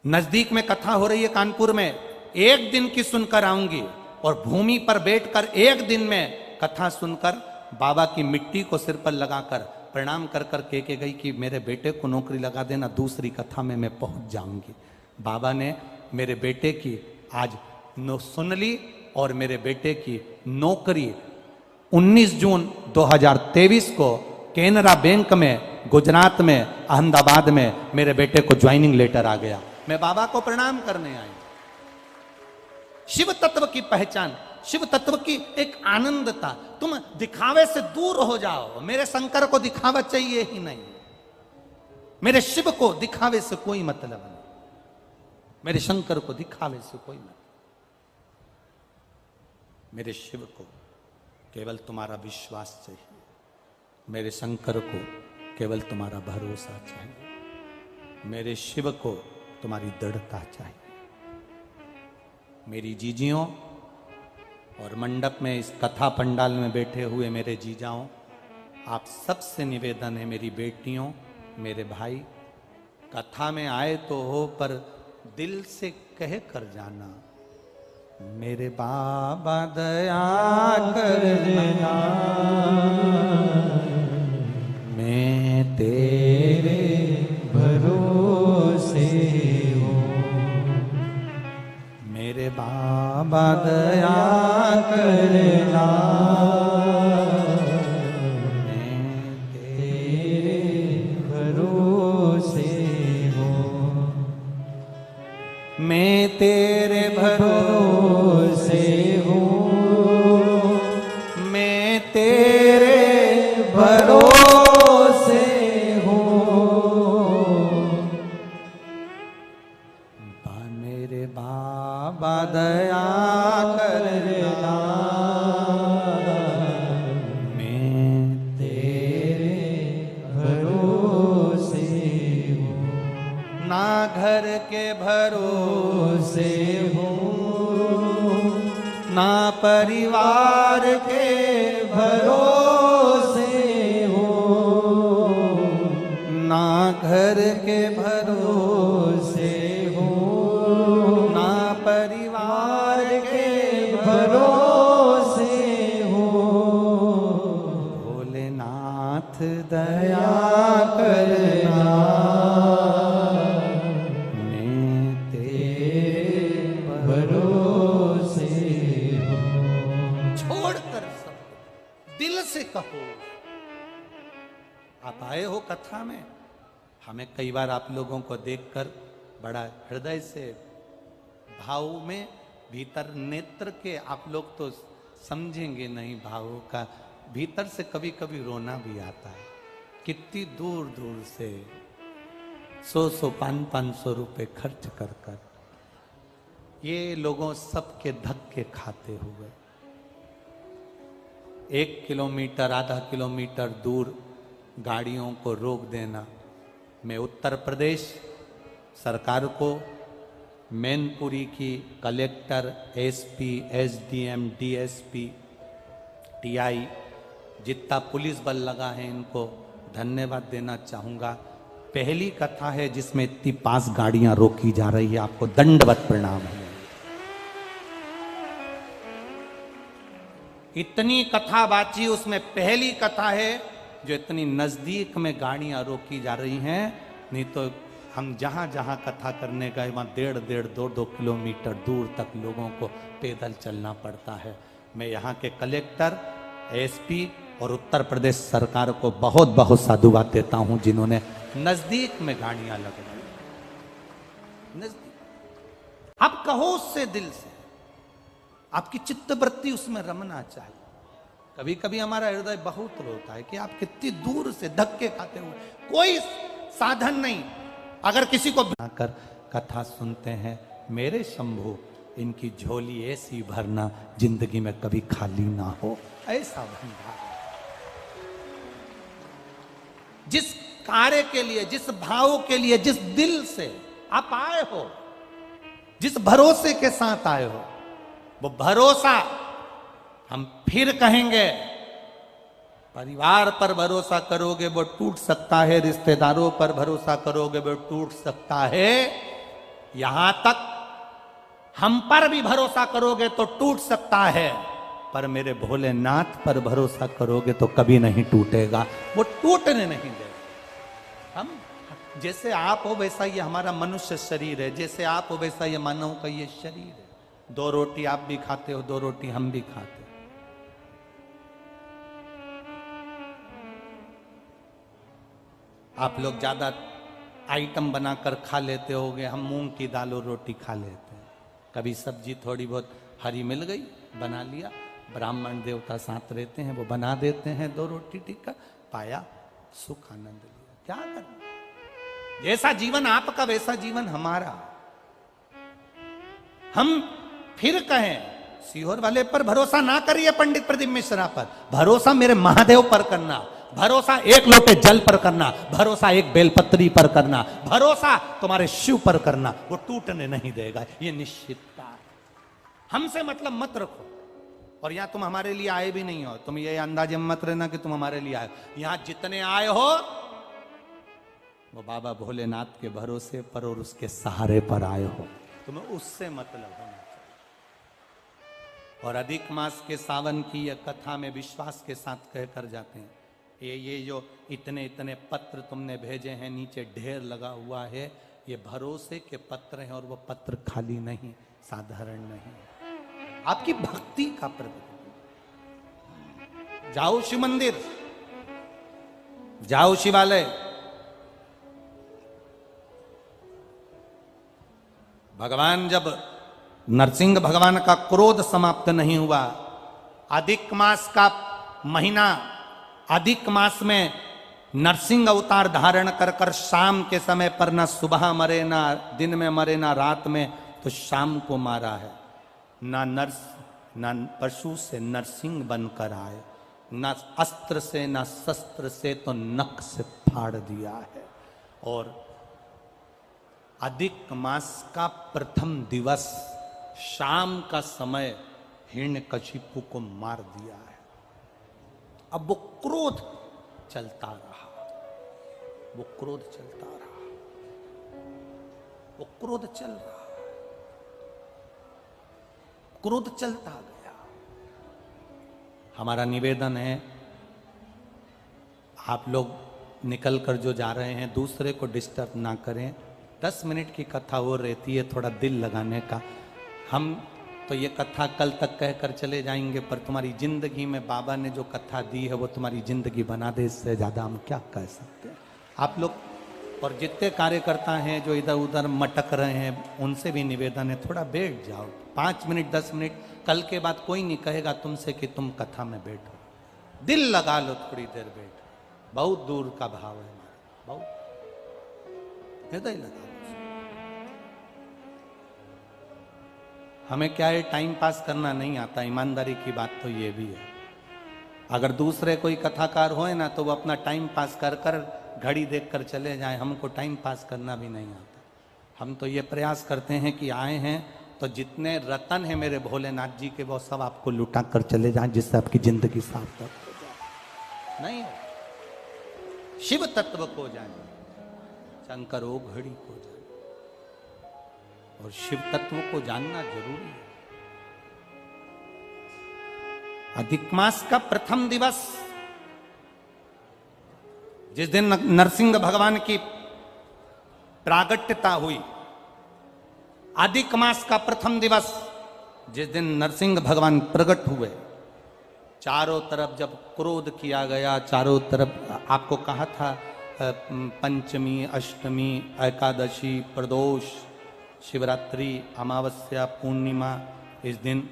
S1: नजदीक में कथा हो रही है कानपुर में, 1 दिन की सुनकर आऊंगी और भूमि पर बैठकर 1 दिन में कथा सुनकर बाबा की मिट्टी को सिर पर लगाकर प्रणाम कर कर के गई कि मेरे बेटे को नौकरी लगा देना, दूसरी कथा में मैं पहुंच जाऊंगी। बाबा ने मेरे बेटे की आज सुन ली और मेरे बेटे की नौकरी 19 जून 2023 को केनरा बैंक में गुजरात में अहमदाबाद में मेरे बेटे को ज्वाइनिंग लेटर आ गया। मैं बाबा को प्रणाम करने आई। शिव तत्व की पहचान, शिव तत्व की एक आनंदता। तुम दिखावे से दूर हो जाओ। मेरे शंकर को दिखावा चाहिए ही नहीं, मेरे शिव को दिखावे से कोई मतलब नहीं, मेरे शंकर को दिखावे से कोई मतलब। मेरे शिव को केवल तुम्हारा विश्वास चाहिए, मेरे शंकर को केवल तुम्हारा भरोसा चाहिए, मेरे शिव को तुम्हारी दृढ़ता चाहिए। मेरी जीजियों और मंडप में इस कथा पंडाल में बैठे हुए मेरे जीजाओं, आप सबसे निवेदन है, मेरी बेटियों, मेरे भाई, कथा में आए तो हो पर दिल से कह कर जाना, मेरे बाबा दया करना, मैं तेरे भरोसे हूँ, मेरे बाबा दया करना, मैं तेरे भरोसे हूँ, मैं तेरे भरोसे हूँ, मैं तेरे भरोसे हूँ, मेरे बाबा दया करना, मैं तेरे भरोसे हूँ, ना घर के भरोसे हूँ, ना परिवार के भरोसे हूँ, ना घर के भरोसे हूँ, ना परिवार के भरोसे हूँ, भोलेनाथ दया करना, कहो। आप आए हो कथा में, हमें कई बार आप लोगों को देखकर बड़ा हृदय से भाव में भीतर नेत्र के आप लोग तो समझेंगे नहीं भावों का, भीतर से कभी कभी रोना भी आता है। कितनी दूर दूर से 100 500 रुपए खर्च कर कर ये लोगों सबके धक्के खाते हुए 1 किलोमीटर आधा किलोमीटर दूर गाड़ियों को रोक देना। मैं उत्तर प्रदेश सरकार को, मैनपुरी की collector, SP, SDM, DSP, TI, जितना पुलिस बल लगा है इनको धन्यवाद देना चाहूँगा। पहली कथा है जिसमें इतनी 5 गाड़ियां रोकी जा रही है, आपको दंडवत प्रणाम है। इतनी कथा बाची, उसमें पहली कथा है जो इतनी नजदीक में गाड़ियां रोकी जा रही हैं। नहीं तो हम जहां जहां कथा करने गए वहां 1.5 2 किलोमीटर दूर तक लोगों को पैदल चलना पड़ता है। मैं यहाँ के कलेक्टर, एसपी और उत्तर प्रदेश सरकार को बहुत बहुत साधुवाद देता हूं जिन्होंने नजदीक में गाड़ियां लगवाई। नजदीक आप कहो उससे दिल से, आपकी चित्तवृत्ति उसमें रमना चाहिए। कभी कभी हमारा हृदय बहुत रोता है कि आप कितनी दूर से धक्के खाते हुए, कोई साधन नहीं, अगर किसी को बनाकर कथा सुनते हैं, मेरे शंभु इनकी झोली ऐसी भरना जिंदगी में कभी खाली ना हो, ऐसा भंडार। जिस कार्य के लिए, जिस भाव के लिए, जिस दिल से आप आए हो, जिस भरोसे के साथ आए हो, वो भरोसा हम फिर कहेंगे, परिवार पर भरोसा करोगे वो टूट सकता है, रिश्तेदारों पर भरोसा करोगे वो टूट सकता है, यहां तक हम पर भी भरोसा करोगे तो टूट सकता है, पर मेरे भोलेनाथ पर भरोसा करोगे तो कभी नहीं टूटेगा, वो टूटने नहीं देगा। हम जैसे आप हो वैसा ये हमारा मनुष्य शरीर है, जैसे आप हो वैसा ये मानव का ये शरीर है। 2 रोटी आप भी खाते हो, 2 रोटी हम भी खाते हो। आप लोग ज्यादा आइटम बनाकर खा लेते होगे, हम मूंग की दाल और रोटी खा लेते हैं। कभी सब्जी थोड़ी बहुत हरी मिल गई, बना लिया, ब्राह्मण देवता साथ रहते हैं वो बना देते हैं 2 रोटी टिक्का, पाया, सुख आनंद लिया। क्या करना, जैसा जीवन आपका वैसा जीवन हमारा। हम फिर कहें, सीहोर वाले पर भरोसा ना करिए, पंडित प्रदीप मिश्रा पर भरोसा मेरे महादेव पर करना, भरोसा 1 लोटे जल पर करना, भरोसा 1 बेलपत्री पर करना, भरोसा तुम्हारे शिव पर करना, वो टूटने नहीं देगा, ये निश्चितता है। हमसे मतलब मत रखो, और यहां तुम हमारे लिए आए भी नहीं हो, तुम ये अंदाजे मत रहना कि तुम हमारे लिए आए हो। यहां जितने आए हो वो बाबा भोलेनाथ के भरोसे पर और उसके सहारे पर आए हो, तुम्हें उससे मतलब होना चाहिए। और अधिक मास के सावन की यह कथा में विश्वास के साथ कहकर जाते हैं, ये जो इतने इतने पत्र तुमने भेजे हैं, नीचे ढेर लगा हुआ है, ये भरोसे के पत्र हैं, और वो पत्र खाली नहीं, साधारण नहीं, आपकी भक्ति का प्रतीक। जाओ शिव मंदिर, जाओ शिवालय, भगवान जब नरसिंह भगवान का क्रोध समाप्त नहीं हुआ, अधिक मास का महीना, अधिक मास में नरसिंह अवतार धारण कर कर शाम के समय पर ना सुबह मरे, ना दिन में मरे, ना रात में, तो शाम को मारा है। ना पशु से नरसिंह बनकर आए, ना अस्त्र से ना शस्त्र से, तो नख से फाड़ दिया है। और अधिक मास का प्रथम दिवस शाम का समय हिरण्यकशिपु को मार दिया है। अब वो क्रोध चलता रहा, वो क्रोध चलता रहा, वो क्रोध चल रहा, क्रोध चलता गया। हमारा निवेदन है, आप लोग निकल कर जो जा रहे हैं दूसरे को डिस्टर्ब ना करें। 10 मिनट की कथा और रहती है, थोड़ा दिल लगाने का। हम तो ये कथा कल तक कहकर चले जाएंगे, पर तुम्हारी जिंदगी में बाबा ने जो कथा दी है वो तुम्हारी जिंदगी बना दे, इससे ज्यादा हम क्या कह सकते हैं। आप लोग और जितने कार्यकर्ता हैं जो इधर उधर मटक रहे हैं, उनसे भी निवेदन है, थोड़ा बैठ जाओ, 5 मिनट 10 मिनट। कल के बाद कोई नहीं कहेगा तुमसे कि तुम कथा में बैठो, दिल लगा लो, थोड़ी देर बैठो। बहुत दूर का भाव है हमारा, बहुत। हृदय लगाओ। हमें क्या है, टाइम पास करना नहीं आता, ईमानदारी की बात तो ये भी है। अगर दूसरे कोई कथाकार होए ना तो वो अपना टाइम पास कर कर घड़ी देख कर चले जाएं, हमको टाइम पास करना भी नहीं आता। हम तो ये प्रयास करते हैं कि आए हैं तो जितने रतन हैं मेरे भोलेनाथ जी के वो सब आपको लुटा कर चले जाएं, जिससे आपकी जिंदगी सार्थक हो जाए। नहीं हो, शिव तत्व को जाने, शंकर ओ घड़ी को जाने, और शिव तत्व को जानना जरूरी है। अधिक मास का प्रथम दिवस, जिस दिन नरसिंह भगवान की प्रागट्यता हुई, अधिक मास का प्रथम दिवस जिस दिन नरसिंह भगवान प्रकट हुए, चारों तरफ जब क्रोध किया गया, चारों तरफ आपको कहा था पंचमी, अष्टमी, एकादशी, प्रदोष, शिवरात्रि, अमावस्या, पूर्णिमा, इस दिन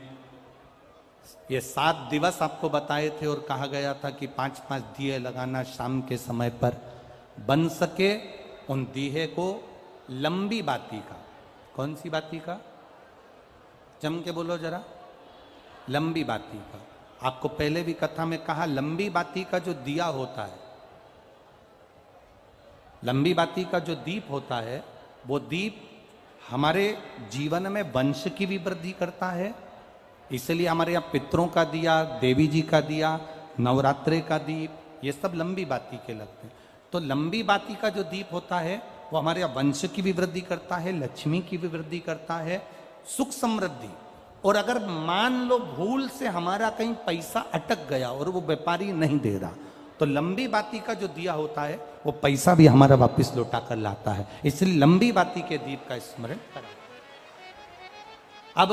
S1: ये 7 दिवस आपको बताए थे और कहा गया था कि 5-5 दिए लगाना शाम के समय पर, बन सके उन दिए को लंबी बाती का। कौन सी बाती का? जम के बोलो जरा। लंबी बाती का। आपको पहले भी कथा में कहा, लंबी बाती का जो दिया होता है, लंबी बाती का जो दीप होता है, वो दीप हमारे जीवन में वंश की भी वृद्धि करता है। इसलिए हमारे यहाँ पितरों का दिया, देवी जी का दिया, नवरात्रे का दीप, ये सब लंबी बाती के लगते हैं। तो लंबी बाती का जो दीप होता है वो हमारे यहाँ वंश की भी वृद्धि करता है, लक्ष्मी की भी वृद्धि करता है, सुख समृद्धि। और अगर मान लो भूल से हमारा कहीं पैसा अटक गया और वो व्यापारी नहीं दे रहा, तो लंबी बाती का जो दिया होता है वो पैसा भी हमारा वापस लौटा कर लाता है। इसलिए लंबी बाती के दीप का स्मरण करा। अब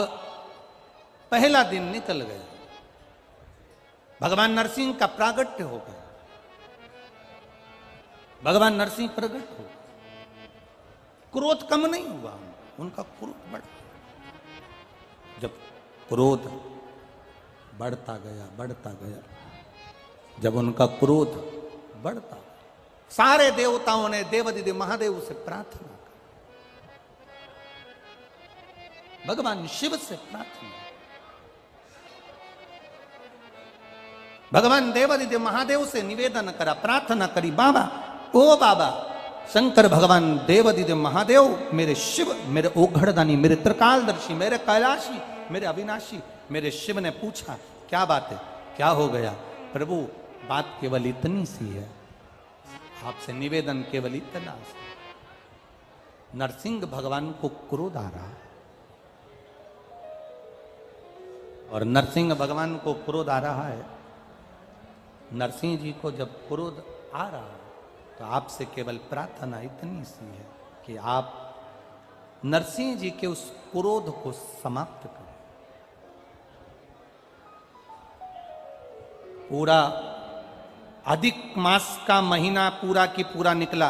S1: पहला दिन निकल गया, भगवान नरसिंह का प्रागट्य हो गया, भगवान नरसिंह प्रकट हो, क्रोध कम नहीं हुआ, उनका क्रोध बढ़ा। जब क्रोध बढ़ता गया, जब उनका क्रोध बढ़ता, सारे देवताओं ने देवाधिदेव महादेव से प्रार्थना की, भगवान शिव से प्रार्थना, भगवान देवाधिदेव महादेव से निवेदन करा, प्रार्थना करी, बाबा, ओ बाबा शंकर भगवान देवाधिदेव महादेव, मेरे शिव, मेरे ओघड़दानी, मेरे त्रिकालदर्शी, मेरे कैलाशी, मेरे अविनाशी। मेरे शिव ने पूछा, क्या बात है, क्या हो गया? प्रभु, बात केवल इतनी सी है, आपसे निवेदन केवल इतना सा। नरसिंह भगवान को क्रोध आ रहा, और नरसिंह भगवान को क्रोध आ रहा है। नरसिंह जी को जब क्रोध आ रहा है तो आपसे केवल प्रार्थना इतनी सी है कि आप नरसिंह जी के उस क्रोध को समाप्त करें। पूरा अधिक मास का महीना पूरा की पूरा निकला,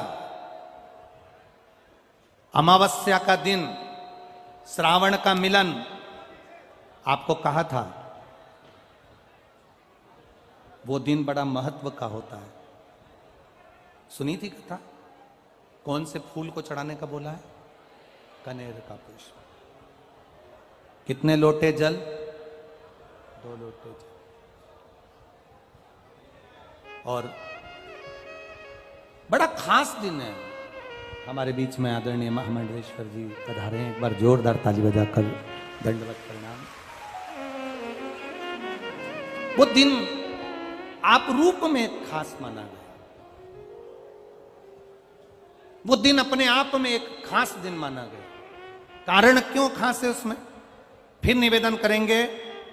S1: अमावस्या का दिन, श्रावण का मिलन। आपको कहा था वो दिन बड़ा महत्व का होता है। सुनी थी कथा? कौन से फूल को चढ़ाने का बोला है? कनेर का पुष्प। कितने लोटे जल? 2 लोटे जल। और बड़ा खास दिन है। हमारे बीच में आदरणीय महामंडलेश्वर जी पधारे हैं, एक बार जोरदार ताली बजाकर दंडवत प्रणाम। वो दिन आप रूप में खास माना गया, वो दिन अपने आप में एक खास दिन माना गया। कारण क्यों खास है उसमें फिर निवेदन करेंगे।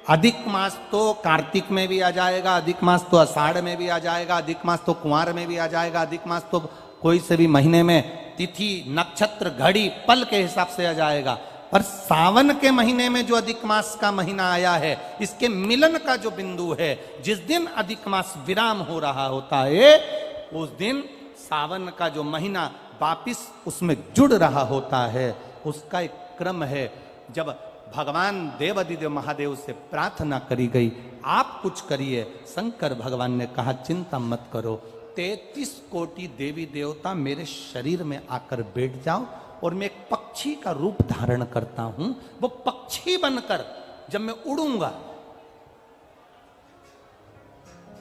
S1: अधिक मास तो कार्तिक में भी आ जाएगा, अधिक मास तो आषाढ़ में भी आ जाएगा, अधिक मास तो कुंवार में भी आ जाएगा, अधिक मास तो कोई से भी महीने में तिथि, नक्षत्र, घड़ी, पल के हिसाब से आ जाएगा। पर सावन के महीने में जो अधिक मास का महीना आया है, इसके मिलन का जो बिंदु है, जिस दिन अधिक मास विराम हो रहा होता है, उस दिन सावन का जो महीना वापिस उसमें जुड़ रहा होता है। उसका एक क्रम है। जब भगवान देवाधिदेव महादेव से प्रार्थना करी गई, आप कुछ करिए। शंकर भगवान ने कहा, चिंता मत करो, 33 कोटि देवी देवता मेरे शरीर में आकर बैठ जाओ और मैं एक पक्षी का रूप धारण करता हूं। वो पक्षी बनकर जब मैं उड़ूंगा,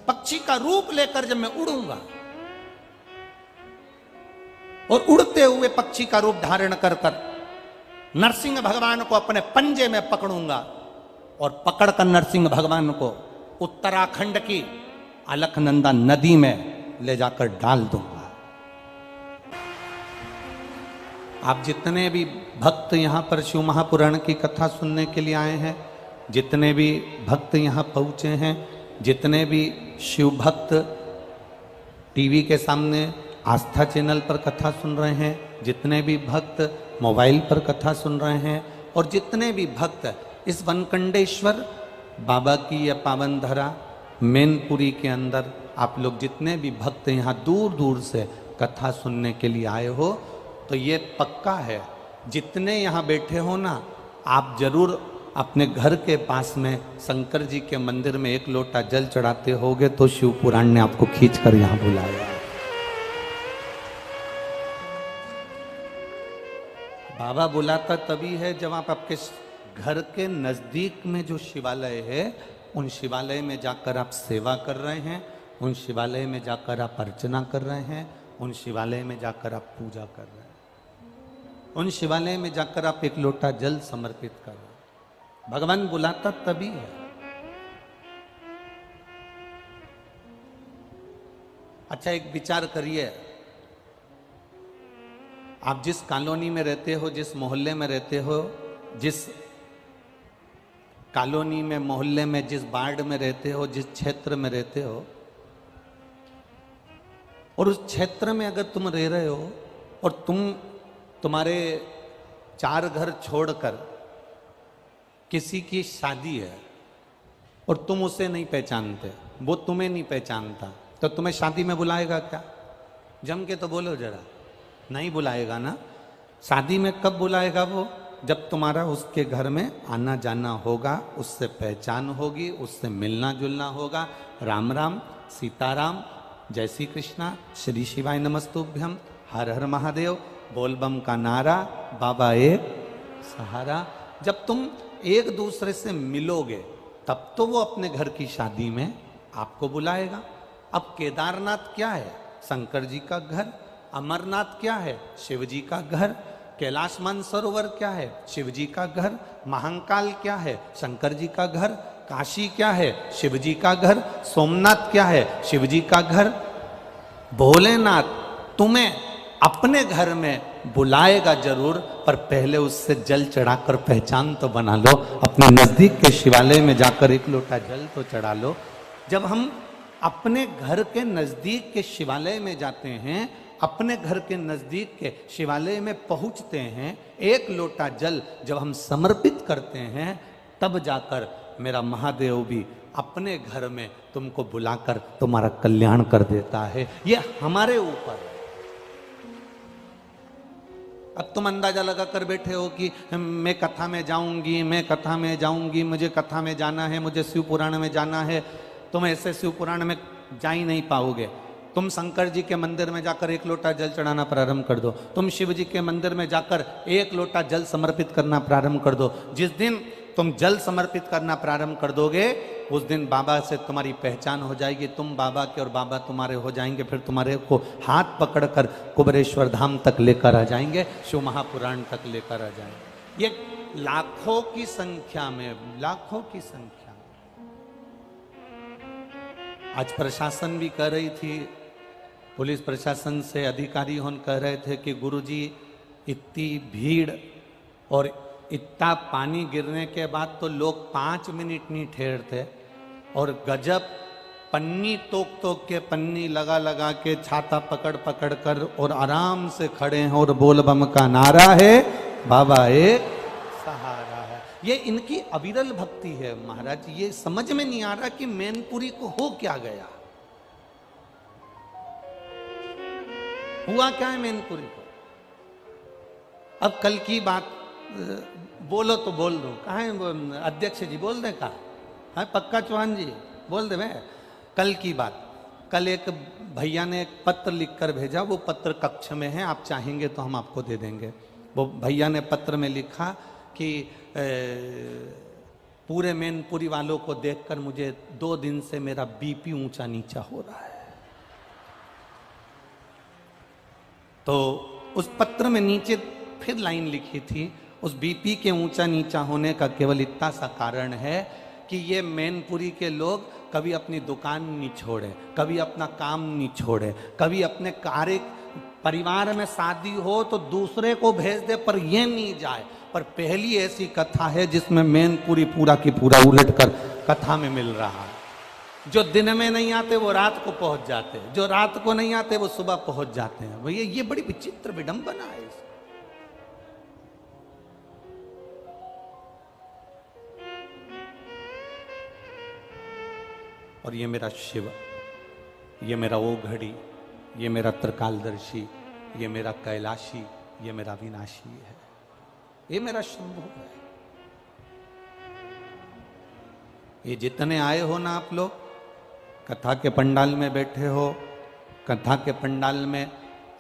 S1: पक्षी का रूप लेकर जब मैं उड़ूंगा और उड़ते हुए पक्षी का रूप धारण कर कर नरसिंह भगवान को अपने पंजे में पकड़ूंगा और पकड़कर नरसिंह भगवान को उत्तराखंड की अलकनंदा नदी में ले जाकर डाल दूंगा। आप जितने भी भक्त यहां पर शिव महापुराण की कथा सुनने के लिए आए हैं, जितने भी भक्त यहां पहुंचे हैं, जितने भी शिव भक्त टीवी के सामने आस्था चैनल पर कथा सुन रहे हैं, जितने भी भक्त मोबाइल पर कथा सुन रहे हैं और जितने भी भक्त इस वनकंडेश्वर बाबा की यह पावन धरा मैनपुरी के अंदर, आप लोग जितने भी भक्त यहाँ दूर दूर से कथा सुनने के लिए आए हो, तो ये पक्का है जितने यहाँ बैठे हो ना, आप जरूर अपने घर के पास में शंकर जी के मंदिर में एक लोटा जल चढ़ाते होगे तो शिव पुराण ने आपको खींच कर यहाँ बुलाया। बाबा बुलाता तभी है जब आप आपके घर के नजदीक में जो शिवालय है उन शिवालय में जाकर आप सेवा कर रहे हैं, उन शिवालय में जाकर आप अर्चना कर रहे हैं, उन शिवालय में जाकर आप पूजा कर रहे हैं, उन शिवालय में जाकर आप एक लोटा जल समर्पित कर रहे हैं। भगवान बुलाता तभी है। अच्छा, एक विचार करिए, आप जिस कॉलोनी में रहते हो, जिस मोहल्ले में रहते हो, जिस कॉलोनी में, मोहल्ले में, जिस वार्ड में रहते हो, जिस क्षेत्र में रहते हो, और उस क्षेत्र में अगर तुम रह रहे हो और तुम्हारे 4 घर छोड़कर किसी की शादी है और तुम उसे नहीं पहचानते, वो तुम्हें नहीं पहचानता, तो तुम्हें शादी में बुलाएगा क्या? जम के तो बोलो जरा, नहीं बुलाएगा ना। शादी में कब बुलाएगा वो? जब तुम्हारा उसके घर में आना जाना होगा, उससे पहचान होगी, उससे मिलना जुलना होगा। राम राम, सीताराम, जय श्री कृष्णा, श्री शिवाय नमस्तुभ्यम, हर हर महादेव, बोलबम का नारा, बाबा एक सहारा। जब तुम एक दूसरे से मिलोगे तब तो वो अपने घर की शादी में आपको बुलाएगा। अब केदारनाथ क्या है? शंकर जी का घर। अमरनाथ क्या है? शिव जी का घर। कैलाश मानसरोवर क्या है? शिव जी का घर। महाकाल क्या है? शंकर जी का घर। काशी क्या है? शिव जी का घर। सोमनाथ क्या है? शिव जी का घर। भोलेनाथ तुम्हें अपने घर में बुलाएगा जरूर, पर पहले उससे जल चढ़ाकर पहचान तो बना लो। अपने नजदीक के शिवालय में जाकर एक लोटा जल तो चढ़ा लो। जब हम अपने घर के नजदीक के शिवालय में जाते हैं, अपने घर के नजदीक के शिवालय में पहुंचते हैं, एक लोटा जल जब हम समर्पित करते हैं, तब जाकर मेरा महादेव भी अपने घर में तुमको बुलाकर तुम्हारा कल्याण कर देता है। ये हमारे ऊपर है। अब तुम अंदाजा लगा कर बैठे हो कि मैं कथा में जाऊंगी, मैं कथा में जाऊंगी, मुझे कथा में जाना है, मुझे शिव पुराण में जाना है। तुम ऐसे शिव पुराण में जा ही नहीं पाओगे। तुम शंकर जी के मंदिर में जाकर एक लोटा जल चढ़ाना प्रारंभ कर दो, तुम शिव जी के मंदिर में जाकर एक लोटा जल समर्पित करना प्रारंभ कर दो। जिस दिन तुम जल समर्पित करना प्रारंभ कर दोगे, उस दिन बाबा से तुम्हारी पहचान हो जाएगी, तुम बाबा के और बाबा तुम्हारे हो जाएंगे। फिर तुम्हारे को हाथ पकड़कर कुबरेश्वर धाम तक लेकर आ जाएंगे, शिव महापुराण तक लेकर आ जाएंगे। ये लाखों की संख्या में, लाखों की संख्या में। आज प्रशासन भी कह रही थी, पुलिस प्रशासन से अधिकारी होन कह रहे थे कि गुरुजी इतनी भीड़ और इतना पानी गिरने के बाद तो लोग 5 मिनट नहीं ठहरते, और गजब पन्नी तोक के, पन्नी लगा लगा के, छाता पकड़ पकड़ कर और आराम से खड़े हैं और बोल बम का नारा है, बाबा एक सहारा है। ये इनकी अविरल भक्ति है महाराज। ये समझ में नहीं आ रहा कि मैनपुरी को हो क्या गया, हुआ क्या है मैनपुरी को। अब कल की बात बोलो तो बोल दो, कहा है अध्यक्ष जी, बोल दे, कहा है पक्का चौहान जी, बोल दे। मैं कल की बात, कल एक भैया ने एक पत्र लिखकर भेजा, वो पत्र कक्ष में है, आप चाहेंगे तो हम आपको दे देंगे। वो भैया ने पत्र में लिखा कि पूरे मैनपुरी वालों को देखकर मुझे 2 दिन से मेरा बीपी ऊंचा नीचा हो रहा है। तो उस पत्र में नीचे फिर लाइन लिखी थी, उस बीपी के ऊंचा नीचा होने का केवल इतना सा कारण है कि ये मैनपुरी के लोग कभी अपनी दुकान नहीं छोड़े, कभी अपना काम नहीं छोड़े, कभी अपने कार्य, परिवार में शादी हो तो दूसरे को भेज दे पर ये नहीं जाए। पर पहली ऐसी कथा है जिसमें मैनपुरी पूरा की पूरा उलट कर कथा में मिल रहा है। जो दिन में नहीं आते वो रात को पहुंच जाते हैं, जो रात को नहीं आते वो सुबह पहुंच जाते हैं। भैया ये बड़ी विचित्र विडंबना है। और ये मेरा शिव, ये मेरा ओघड़ी, ये मेरा त्रिकालदर्शी, ये मेरा कैलाशी, ये मेरा विनाशी है, ये मेरा शंभु है। ये जितने आए हो ना आप लोग, कथा के पंडाल में बैठे हो, कथा के पंडाल में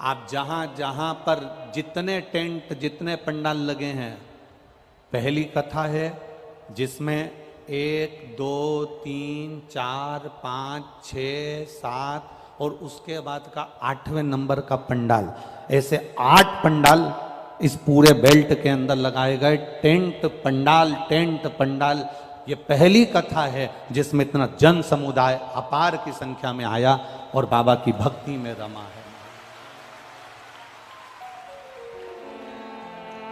S1: आप जहां जहां पर जितने टेंट, जितने पंडाल लगे हैं, पहली कथा है जिसमें 1 2 3 4 5 6 7 और उसके बाद का 8वें नंबर का पंडाल, ऐसे 8 पंडाल इस पूरे बेल्ट के अंदर लगाए गए। Tent pandal, tent pandal. ये पहली कथा है जिसमें इतना जन समुदाय अपार की संख्या में आया और बाबा की भक्ति में रमा है।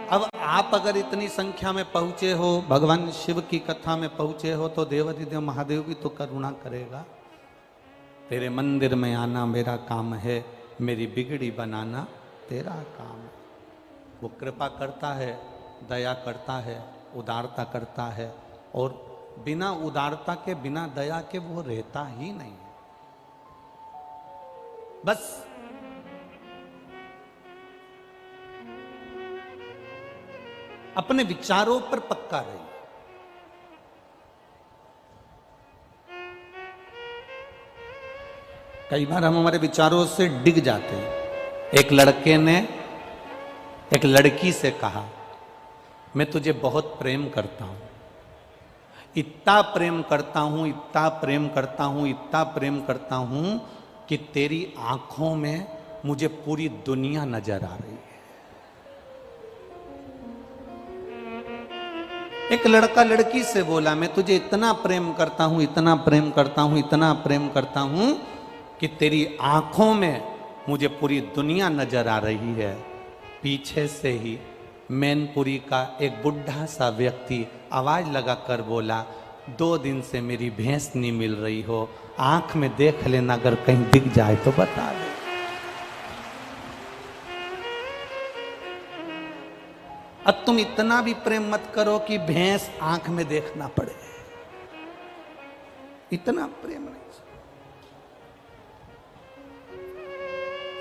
S1: अब आप अगर इतनी संख्या में पहुंचे हो, भगवान शिव की कथा में पहुंचे हो, तो देवाधिदेव महादेव भी तो करुणा करेगा। तेरे मंदिर में आना मेरा काम है, मेरी बिगड़ी बनाना तेरा काम है। वो कृपा करता है, दया करता है, उदारता करता है, और बिना उदारता के, बिना दया के वो रहता ही नहीं। बस अपने विचारों पर पक्का रहिए। कई बार हम हमारे विचारों से डिग जाते हैं। एक लड़के ने एक लड़की से कहा, मैं तुझे बहुत प्रेम करता हूं, इतना प्रेम करता हूं, इतना प्रेम करता हूं, इतना प्रेम करता हूं कि तेरी आंखों में मुझे पूरी दुनिया नजर आ रही है। एक लड़का लड़की से बोला, मैं तुझे इतना प्रेम करता हूं, इतना प्रेम करता हूं, इतना प्रेम करता हूं कि तेरी आंखों में मुझे पूरी दुनिया नजर आ रही है। पीछे से ही मैनपुरी का एक बुढ़ा सा व्यक्ति आवाज लगाकर बोला, 2 दिन से मेरी भैंस नहीं मिल रही हो, आंख में देख लेना, अगर कहीं दिख जाए तो बता दे। अब तुम इतना भी प्रेम मत करो कि भैंस आंख में देखना पड़े, इतना प्रेम नहीं।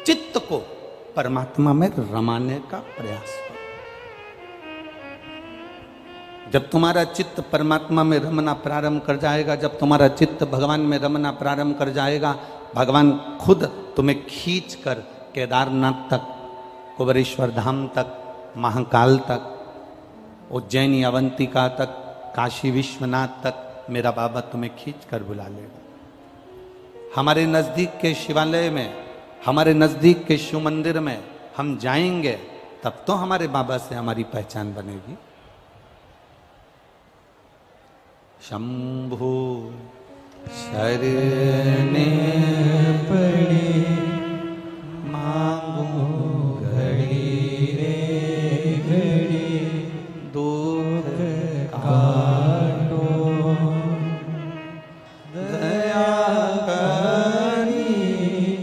S1: चित्त को परमात्मा में रमाने का प्रयास करो। जब तुम्हारा चित्त परमात्मा में रमना प्रारंभ कर जाएगा, जब तुम्हारा चित्त भगवान में रमना प्रारंभ कर जाएगा, भगवान खुद तुम्हें खींच कर केदारनाथ तक, कुबेरेश्वर धाम तक, महाकाल तक, उज्जैनी अवंतिका तक, काशी विश्वनाथ तक मेरा बाबा तुम्हें खींच कर बुला लेगा। हमारे नजदीक के शिवालय में, हमारे नजदीक के शिव मंदिर में हम जाएंगे, तब तो हमारे बाबा से हमारी पहचान बनेगी। शंभु शरणे पड़े मांगू घड़ी रे घड़ी, दुख काटो दया करी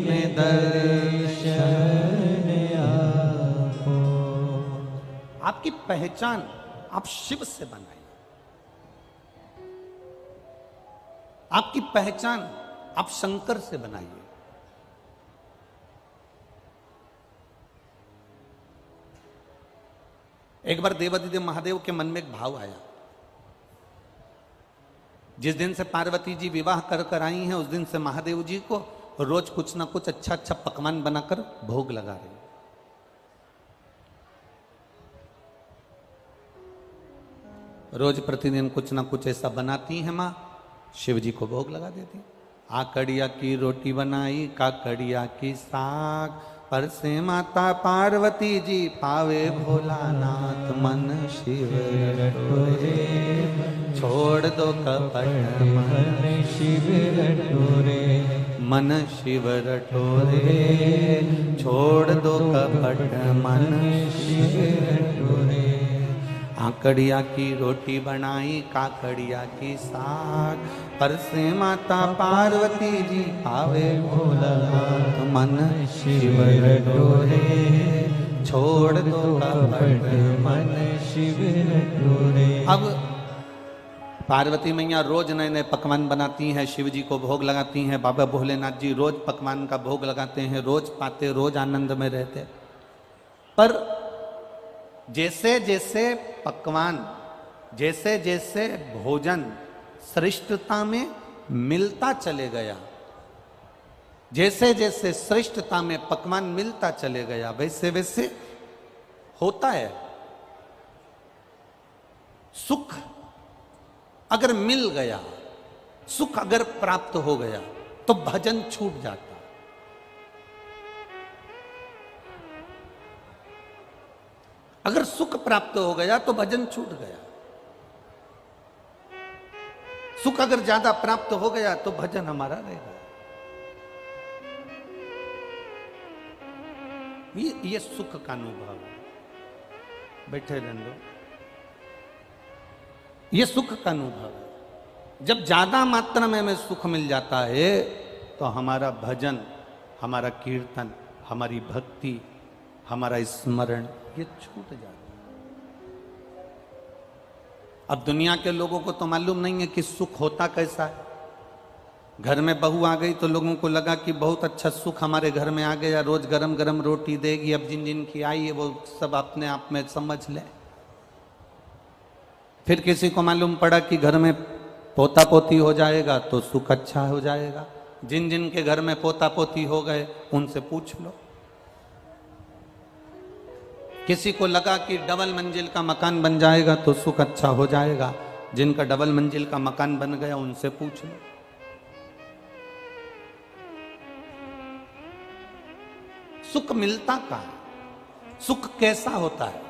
S1: में दर्शन आपो। आपकी पहचान आप शिव से बनाइए, आपकी पहचान आप शंकर से बनाइए। एक बार देवाधिदेव महादेव के मन में एक भाव आया। जिस दिन से पार्वती जी विवाह कर कर आई हैं, उस दिन से महादेव जी को रोज कुछ ना कुछ अच्छा अच्छा पकवान बनाकर भोग लगा रही। रोज प्रतिदिन कुछ ना कुछ ऐसा बनाती हैं माँ, शिव जी को भोग लगा देती। आकड़िया की रोटी बनाई, काकड़िया की साग, पर से माता पार्वती जी पावे भोलानाथ, मन शिव रटोरे छोड़ दो कपट, मन शिव रटोरे, मन शिव रटोरे छोड़ दो कपट, मन शिव रटोरे। आकड़िया की रोटी बनाई, काकड़िया की साग, पर से माता पार्वती जी पावे भोलानाथ, मन शिव रटोरे छोड़ दो कपट, मन शिव रटोरे। अब पार्वती मैया रोज नए नए पकवान बनाती हैं, शिव जी को भोग लगाती हैं। बाबा भोलेनाथ जी रोज पकवान का भोग लगाते हैं, रोज पाते, रोज आनंद में रहते। पर जैसे जैसे पकवान, जैसे जैसे भोजन श्रेष्ठता में मिलता चले गया, जैसे जैसे श्रेष्ठता में पकवान मिलता चले गया, वैसे वैसे होता है। सुख अगर मिल गया, सुख अगर प्राप्त हो गया तो भजन छूट जाता। अगर सुख प्राप्त हो गया तो भजन छूट गया। सुख अगर ज्यादा प्राप्त हो गया तो भजन हमारा रहेगा। ये सुख का अनुभव है। बैठे रहने दो। ये सुख का अनुभव है। जब ज्यादा मात्रा में हमें सुख मिल जाता है तो हमारा भजन, हमारा कीर्तन, हमारी भक्ति, हमारा स्मरण ये छूट जाता है। अब दुनिया के लोगों को तो मालूम नहीं है कि सुख होता कैसा है। घर में बहू आ गई तो लोगों को लगा कि बहुत अच्छा सुख हमारे घर में आ गया, रोज गरम गरम रोटी देगी। अब जिन जिन की आई है वो सब अपने आप में समझ ले। फिर किसी को मालूम पड़ा कि घर में पोता पोती हो जाएगा तो सुख अच्छा हो जाएगा। जिन जिन के घर में पोता पोती हो गए उनसे पूछ लो। किसी को लगा कि डबल मंजिल का मकान बन जाएगा तो सुख अच्छा हो जाएगा। जिनका डबल मंजिल का मकान बन गया उनसे पूछ लो। सुख मिलता कहाँ है? सुख कैसा होता है?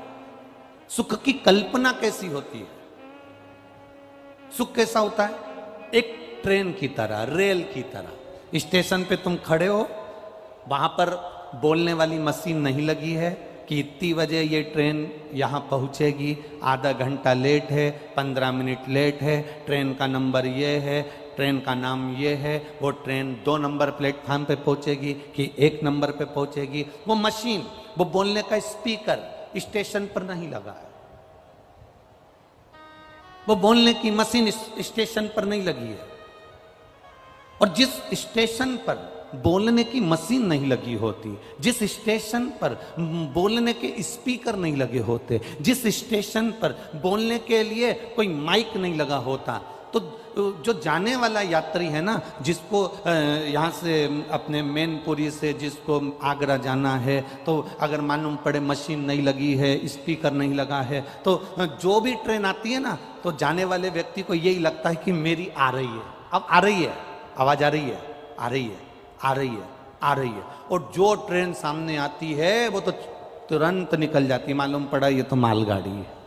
S1: सुख की कल्पना कैसी होती है? सुख कैसा होता है? एक ट्रेन की तरह, रेल की तरह। स्टेशन पे तुम खड़े हो, वहां पर बोलने वाली मशीन नहीं लगी है कि इतनी बजे ये ट्रेन यहाँ पहुँचेगी, आधा घंटा लेट है, 15 मिनट लेट है, ट्रेन का नंबर ये है, ट्रेन का नाम ये है, वो ट्रेन 2 नंबर प्लेटफार्म पे पहुँचेगी कि 1 नंबर पे पहुँचेगी। वो मशीन, वो बोलने का स्पीकर स्टेशन पर नहीं लगा है। वो बोलने की मशीन स्टेशन पर नहीं लगी है। और जिस स्टेशन पर बोलने की मशीन नहीं लगी होती, जिस स्टेशन पर बोलने के स्पीकर नहीं लगे होते, जिस स्टेशन पर बोलने के लिए कोई माइक नहीं लगा होता, तो जो जाने वाला यात्री है ना, जिसको यहाँ से अपने मैनपुरी से जिसको आगरा जाना है, तो अगर मालूम पड़े मशीन नहीं लगी है, स्पीकर नहीं लगा है, तो जो भी ट्रेन आती है ना, तो जाने वाले व्यक्ति को यही लगता है कि मेरी आ रही है, अब आ रही है, आवाज आ रही है, आ रही है, आ रही है, आ रही है। और जो ट्रेन सामने आती है वो तो तुरंत निकल जाती, मालूम पड़ा ये तो मालगाड़ी है।